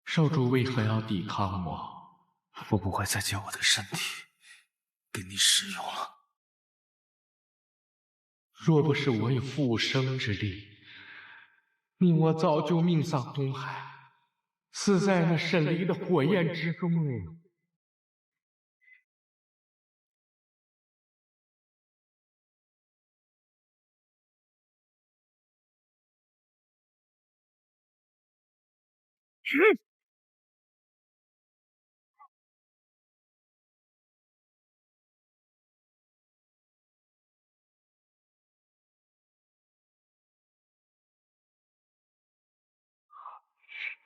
少主为何要抵抗我？我不会再将我的身体给你使用了。若不是我有复生之力，你我早就命丧东海，死在那沈离的火焰之中了。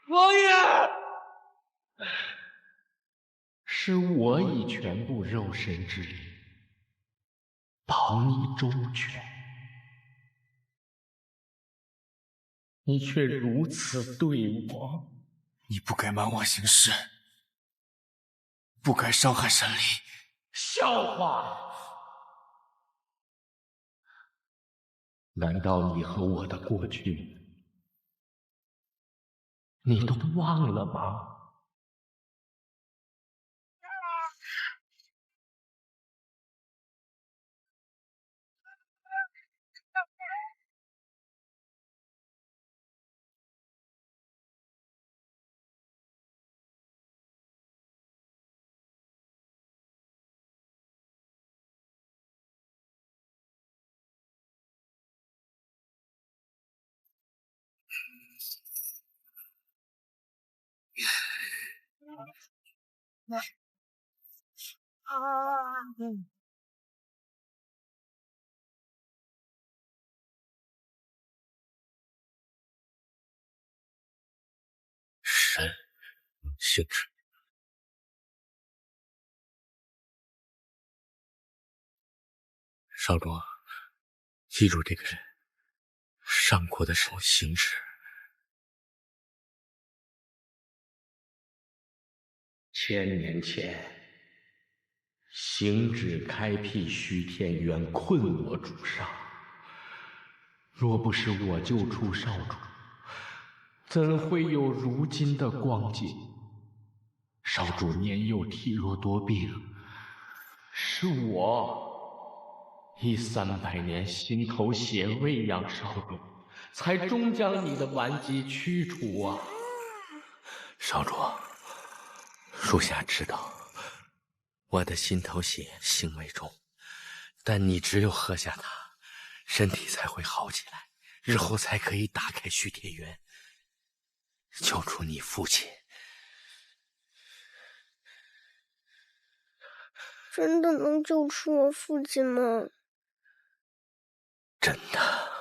王爷，是我以全部肉身之力保你周全，你却如此对我。你不该瞒我行事，不该伤害沈离。笑话！难道你和我的过去你都忘了吗？神性质，少主，记住这个人，上过的手行止。千年前，行止开辟虚天元，困我主上。若不是我救出少主，怎会有如今的光景？少主年幼体弱多病，是我以300年心头血喂养少主，才终将你的顽疾驱除啊！少主，属下知道，我的心头血性为重，但你只有喝下它，身体才会好起来，日后才可以打开虚天元，救出你父亲。真的能救出我父亲吗？真的。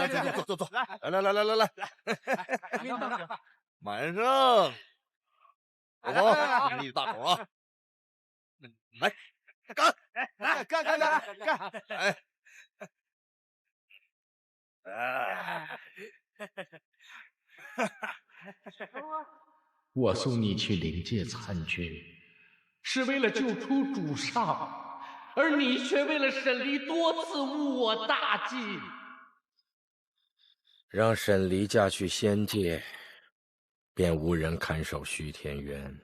坐，来，满上，好，立大口啊，来，干，我送你去灵界参军，是为了救出主上，而你却为了沈离多次误我大计。让沈离嫁去仙界，便无人看守虚天渊，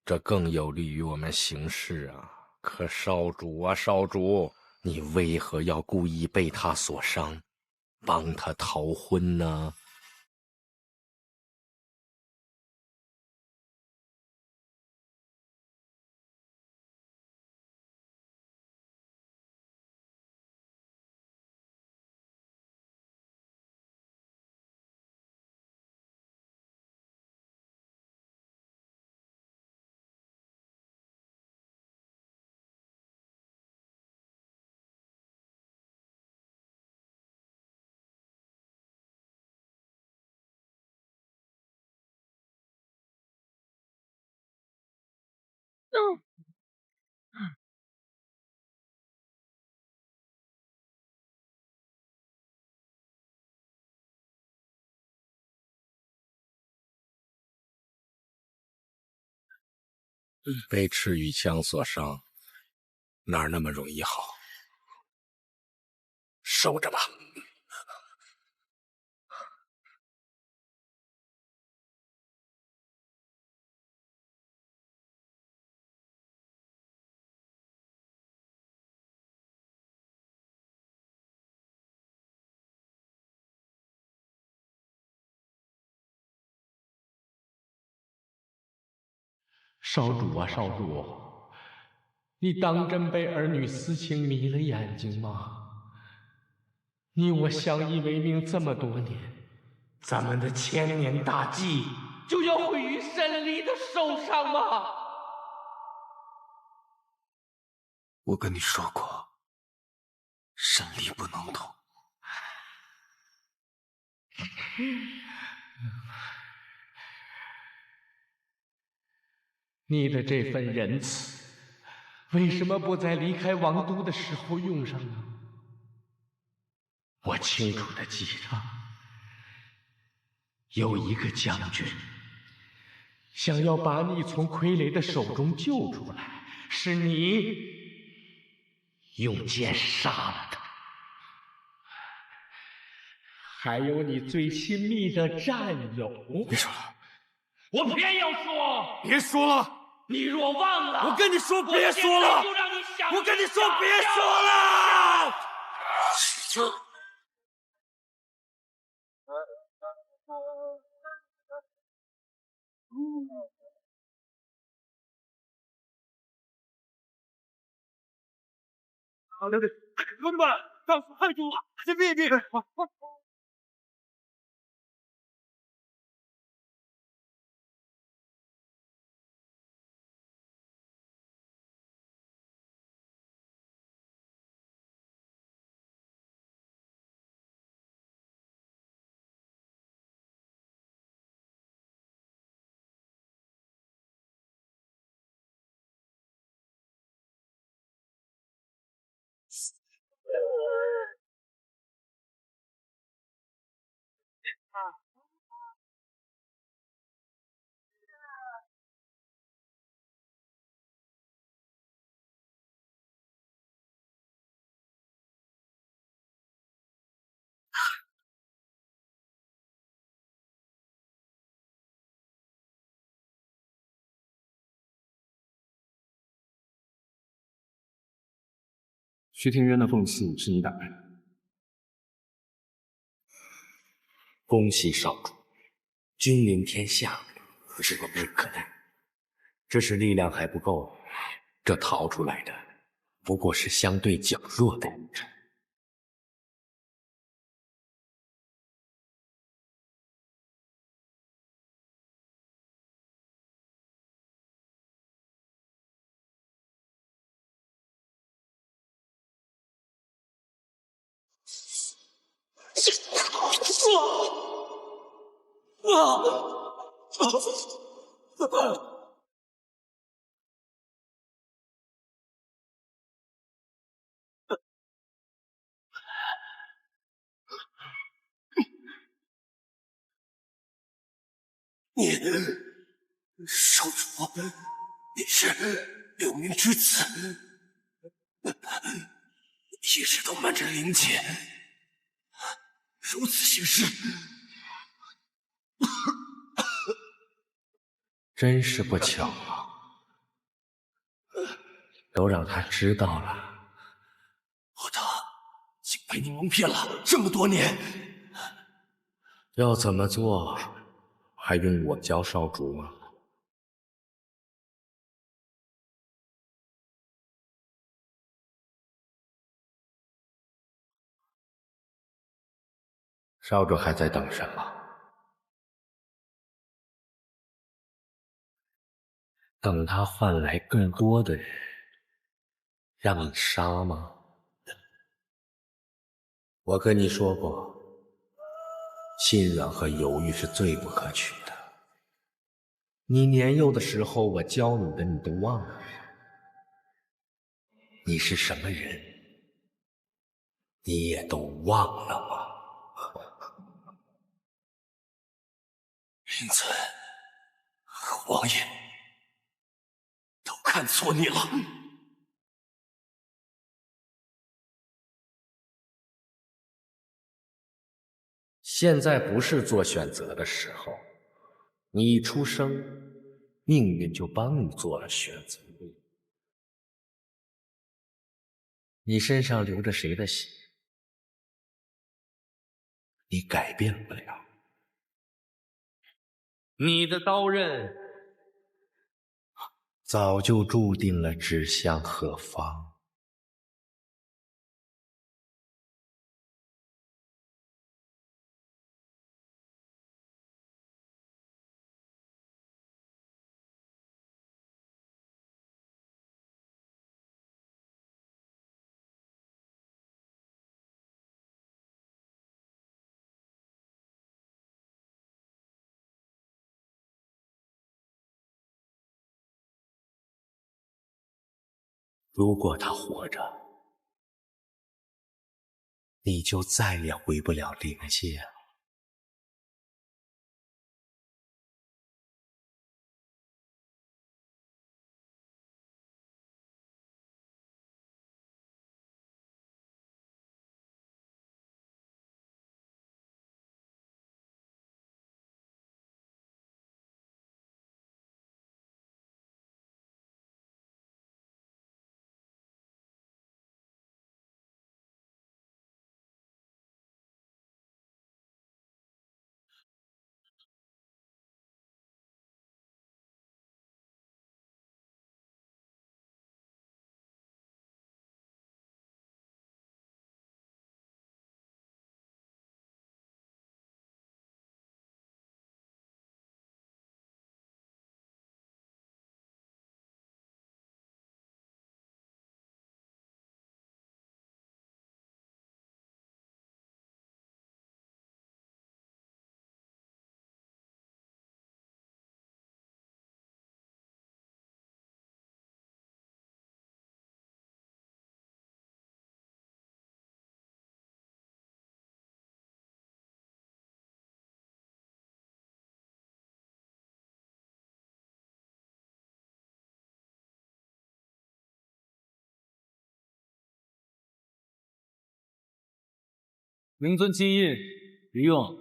这更有利于我们行事啊。可少主啊，少主，你为何要故意被他所伤，帮他逃婚呢？被赤羽枪所伤，哪那么容易好？收着吧。少主啊，少主，你当真被儿女私情迷了眼睛吗？你我相依为命这么多年，咱们的千年大计就要毁于沈离的手上吗？我跟你说过，沈离不能动。你的这份仁慈，为什么不在离开王都的时候用上呢？我清楚的记着，有一个将军想要把你从傀儡的手中救出来，是你用剑杀了他。还有你最亲密的战友。别说了，我偏要说。别说了。你若忘了，我跟你说别说了，我跟你说别说了。好的，兄弟们，告诉汉主，这秘密。薛天渊的凤嗣是你打败的。恭喜少主，君临天下，指日可待。只是力量还不够，这逃出来的不过是相对较弱的人。你，少主，你是流明之子，一直都瞒着灵界，如此行事，真是不巧啊！都让他知道了，我的竟被你蒙骗了这么多年，要怎么做？还用我教少主吗？少主还在等什么？等他换来更多的人，让你杀吗？我跟你说过，心软和犹豫是最不可取的。你年幼的时候，我教你的，你都忘了。你是什么人，你也都忘了吗？灵尊和王爷都看错你了。现在不是做选择的时候，你一出生，命运就帮你做了选择。你身上流着谁的血，你改变不了。你的刀刃早就注定了指向何方。如果他活着，你就再也回不了灵界了。灵尊今日不用。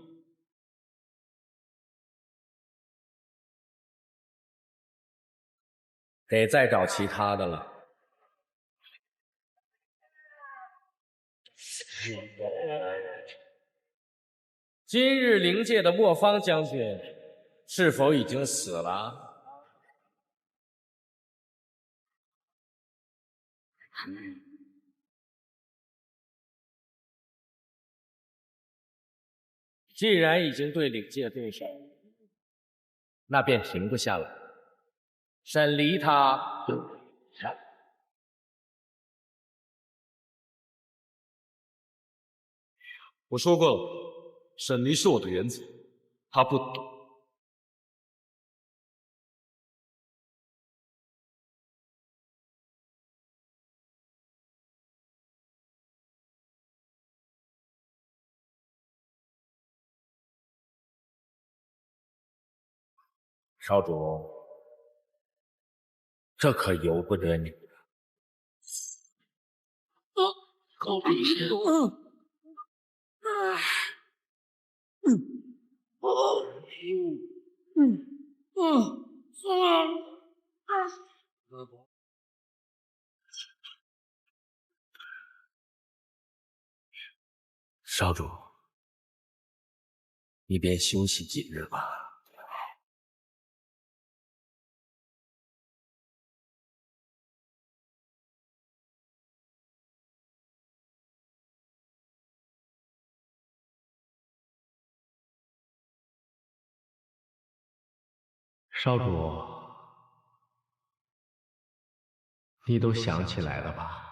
得再找其他的了。今日灵界的莫方将军是否已经死了？既然已经对灵界动手，那便停不下来，审离他。我说过了，沈离是我的原则，他不懂。少主，这可由不得你。少主，你便休息几日吧。少主，你都想起来了吧？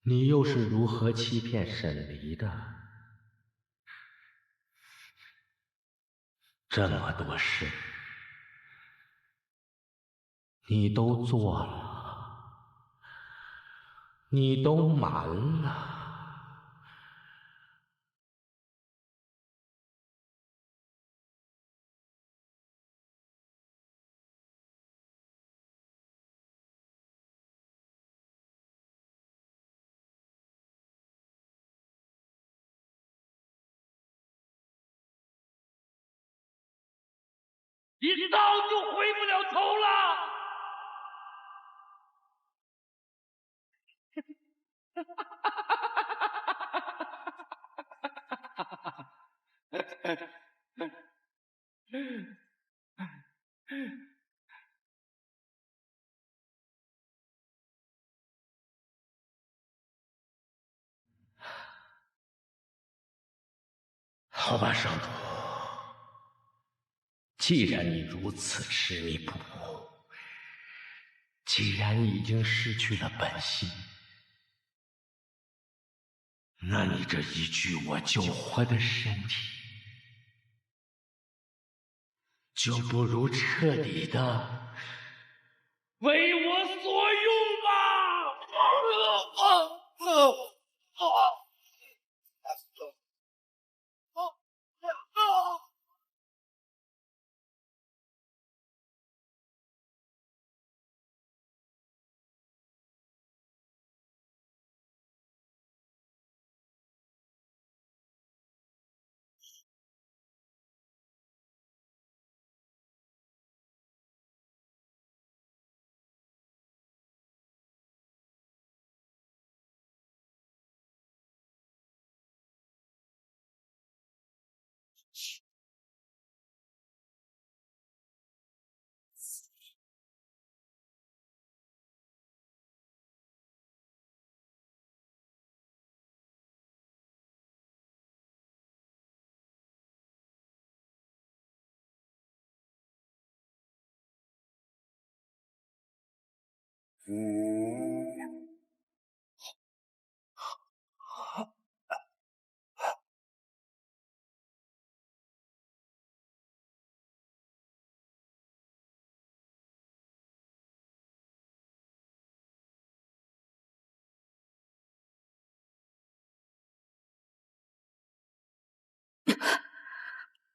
你又是如何欺骗沈离的？这么多事，你都做了，你都瞒了。一刀就回不了头了。好吧，少主，既然你如此执迷不悟，既然已经失去了本心，那你这一具我救活的身体，就不如彻底的为我所用吧！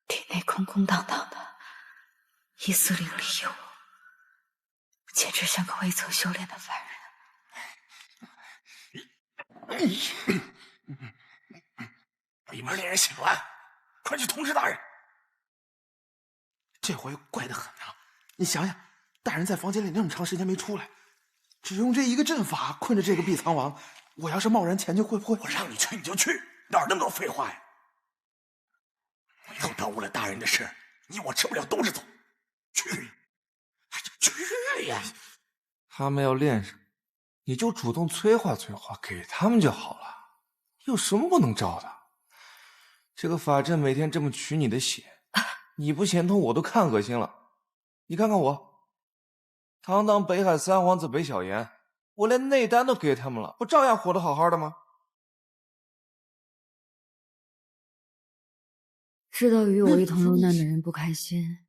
体内空空荡荡的，一丝灵力有，简直像个未曾修炼的凡人。里面猎人醒了，快去通知大人。这回怪得很啊！你想想，大人在房间里那么长时间没出来，只用这一个阵法困着这个碧苍王，我要是贸然前去，会不会？我让你去你就去，哪儿那么多废话呀？又耽误了大人的事，你我吃不了兜着走。去，去呀！他们要练上，你就主动催化催化，给他们就好了。有什么不能招的？这个法阵每天这么取你的血，你不嫌痛我都看恶心了。你看看我，堂堂北海三皇子北小炎，我连内丹都给他们了，不照样活得好好的吗？知道与我一同落难的人不开心，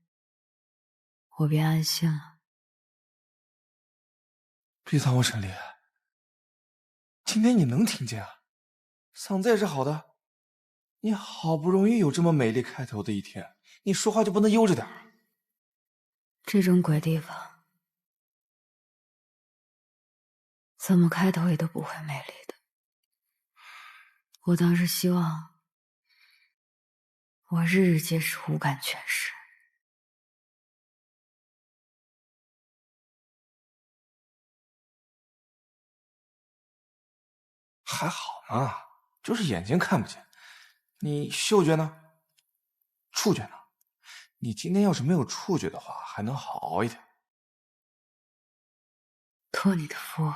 我便安心了。碧苍王沈离，今天你能听见啊？嗓子也是好的。你好不容易有这么美丽开头的一天，你说话就不能悠着点儿？这种鬼地方，怎么开头也都不会美丽的。我当时希望我日日皆是五感全失。还好嘛，就是眼睛看不见。你嗅觉呢？触觉呢？你今天要是没有触觉的话，还能好熬一点。托你的福，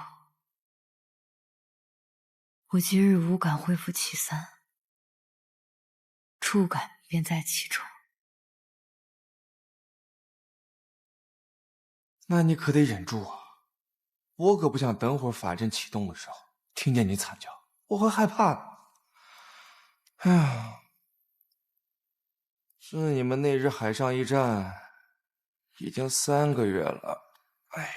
我今日五感恢复其三，触感便在其中。那你可得忍住啊！我可不想等会儿法阵启动的时候听见你惨叫，我会害怕的。哎呀，是你们那日海上一战已经3个月了，哎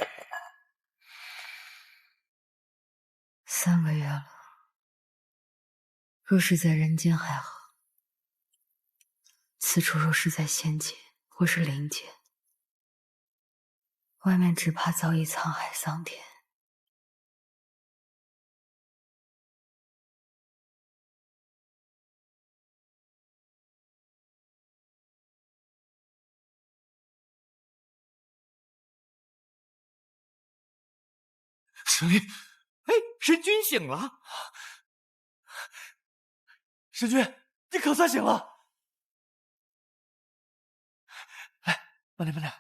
，3个月了。若是在人间还好，此处若是在仙界或是灵界，外面只怕早已沧海桑田。沈离，哎，神君醒了！神君，你可算醒了！来，慢点，慢点。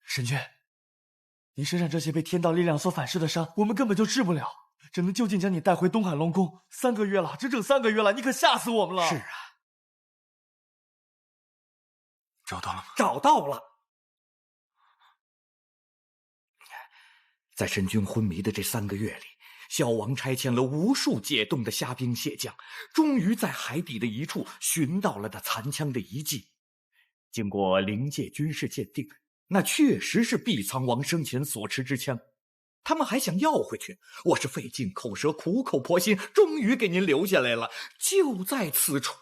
神君，你身上这些被天道力量所反噬的伤，我们根本就治不了，只能就近将你带回东海龙宫。3个月了，整整3个月了，你可吓死我们了！是啊，找到了吗？找到了。在神君昏迷的这3个月里，萧王差遣了无数解冻的虾兵蟹将，终于在海底的一处寻到了那残枪的遗迹。经过灵界军事鉴定，那确实是碧苍王生前所持之枪。他们还想要回去，我是费尽口舌，苦口婆心，终于给您留下来了，就在此处。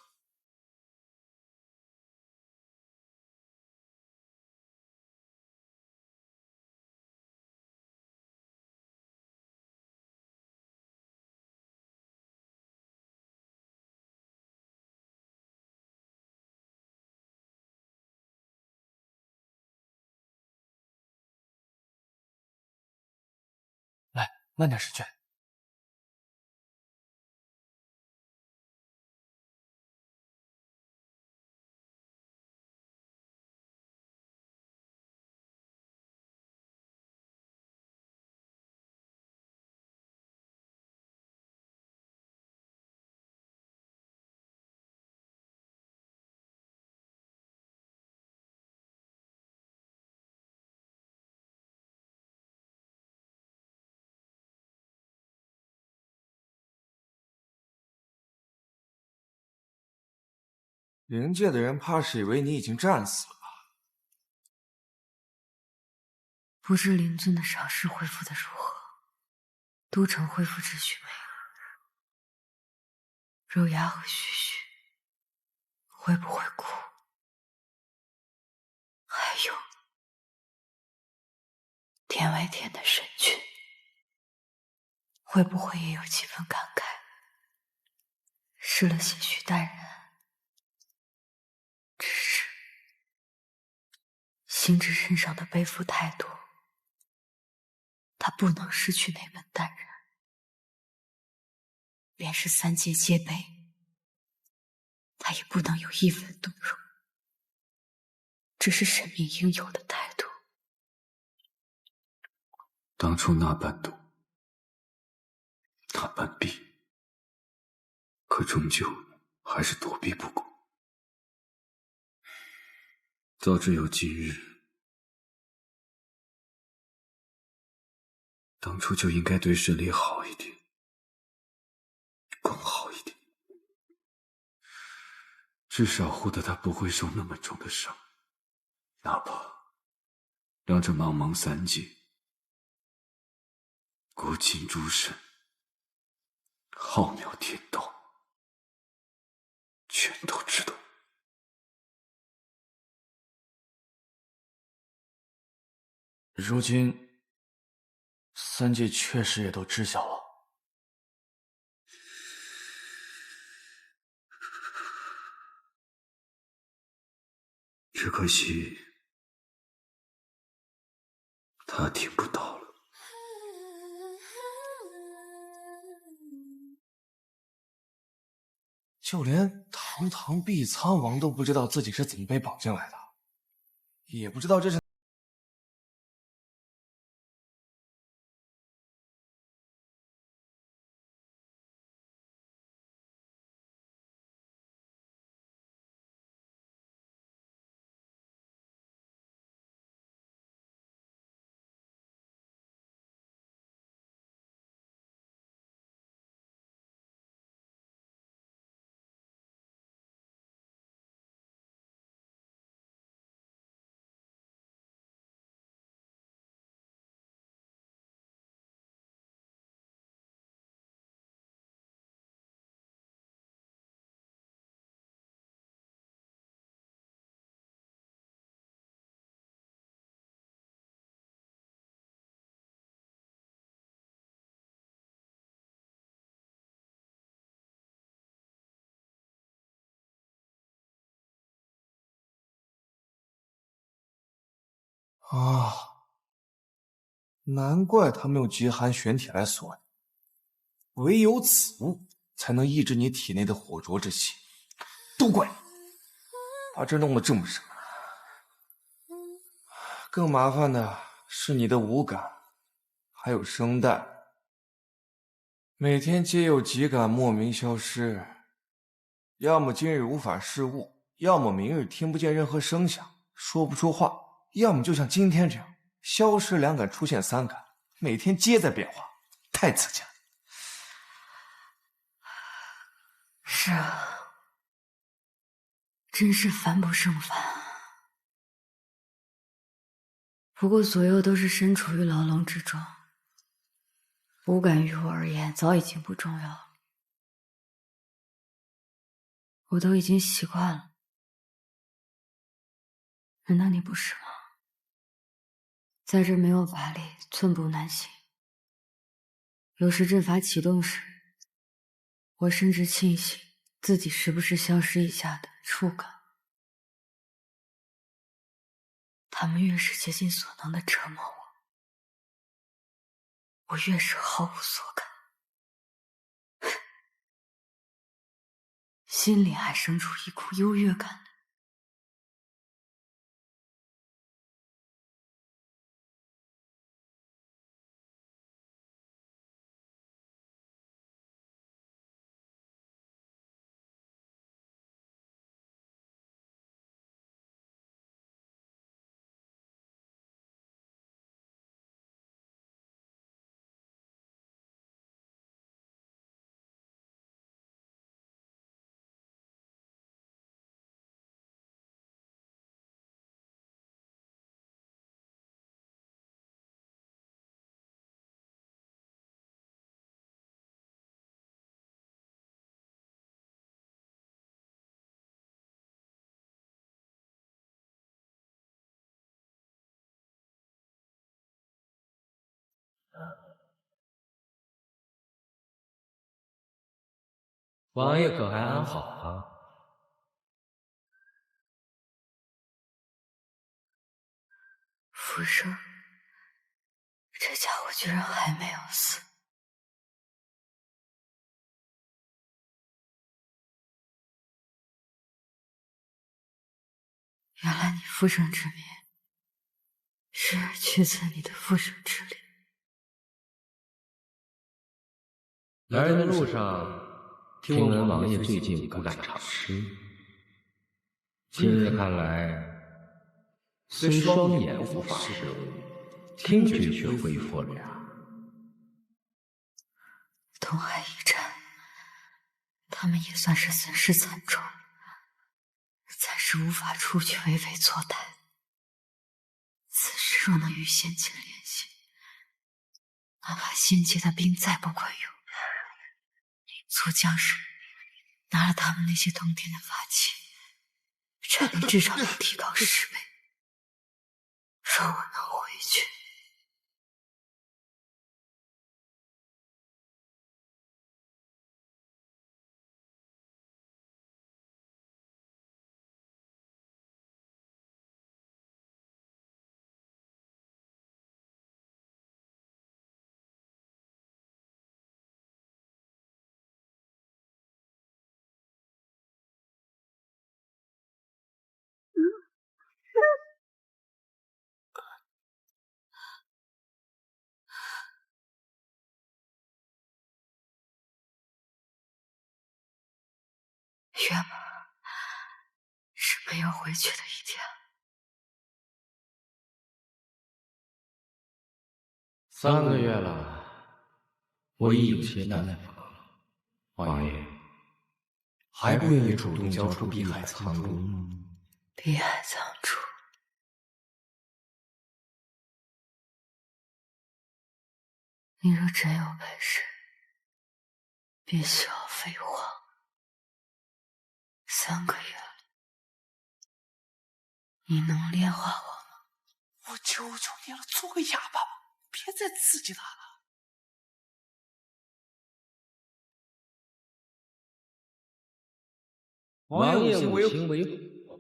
慢点，神君。灵界的人怕是以为你已经战死了吧？不知灵尊的伤势恢复的如何？都城恢复秩序没有？肉芽和须须会不会哭？还有天为天的神君会不会也有几分感慨？失了些许淡然，只是心智身上的背负太多，他不能失去那份淡然。便是3界皆悲，他也不能有一分动容。这是神明应有的态度。当初那般动，那般避，可终究还是躲避不过。早知有今日，当初就应该对沈离好一点，更好一点，至少护得他不会受那么重的伤，哪怕让这茫茫三界，国尽诸神，浩渺天道，全都知道。如今，三界确实也都知晓了。只可惜，他听不到了。就连堂堂碧苍王都不知道自己是怎么被绑进来的，也不知道这是。啊，难怪他们用极寒玄铁来锁你，唯有此物才能抑制你体内的火灼之气。都怪你，把这弄得这么深。更麻烦的是你的五感，还有声带，每天皆有几感莫名消失，要么今日无法视物，要么明日听不见任何声响，说不出话。要么就像今天这样，消失两感，出现三感，每天皆在变化，太刺激了。是啊，真是烦不胜烦。不过左右都是身处于牢笼之中，五感于我而言早已经不重要了，我都已经习惯了。难道你不是吗？在这没有法力，寸步难行。有时阵法启动时，我甚至庆幸自己时不时消失一下的触感。他们越是竭尽所能的折磨我，我越是毫无所感，心里还生出一股优越感。王爷可还安好啊？浮生，这家伙居然还没有死。原来你复生之谜是取自你的复生之力。来的路上，听闻王爷最近不敢尝诗，今日看来，虽双眼无法视物，听觉却恢复了呀。东海一战，他们也算是损失惨重，暂时无法出去为非作歹。此时若能与仙界联系，哪怕仙界的兵再不管用，民族将士拿了他们那些通天的法器，战力至少能提高10倍。若我能回去，月吗？是没有回去的一天。3个月了，我已有些难服了。王爷，还不愿意主动交出碧海苍珠吗？碧海苍珠，你若真有本事，别需要废话。3个月了，你能炼化我吗？我求求你了，做个哑巴吧，别再刺激他了。王爷五行为火，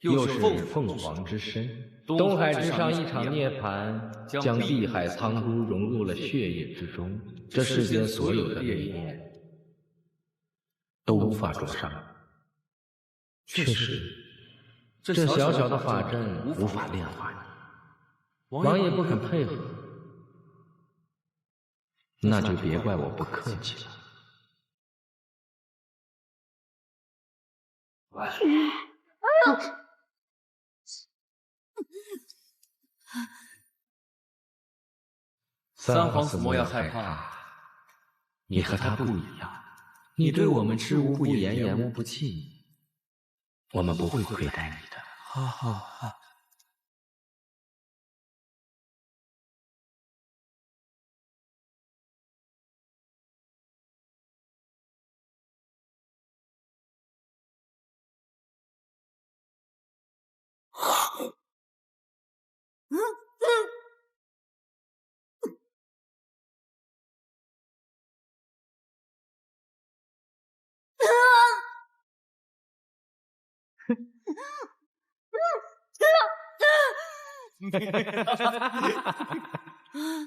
又是凤凰之身，东海之上一场涅槃，将碧海苍珠融入了血液之中，这世间所有的烈焰都无法灼伤。确实，这小小的法阵无法炼化你，王爷不肯配合，那就别怪我不客气了。三皇子莫要害怕，你和他不一样，你对我们知无不言，言无不尽，我们不会亏待你的。好好好。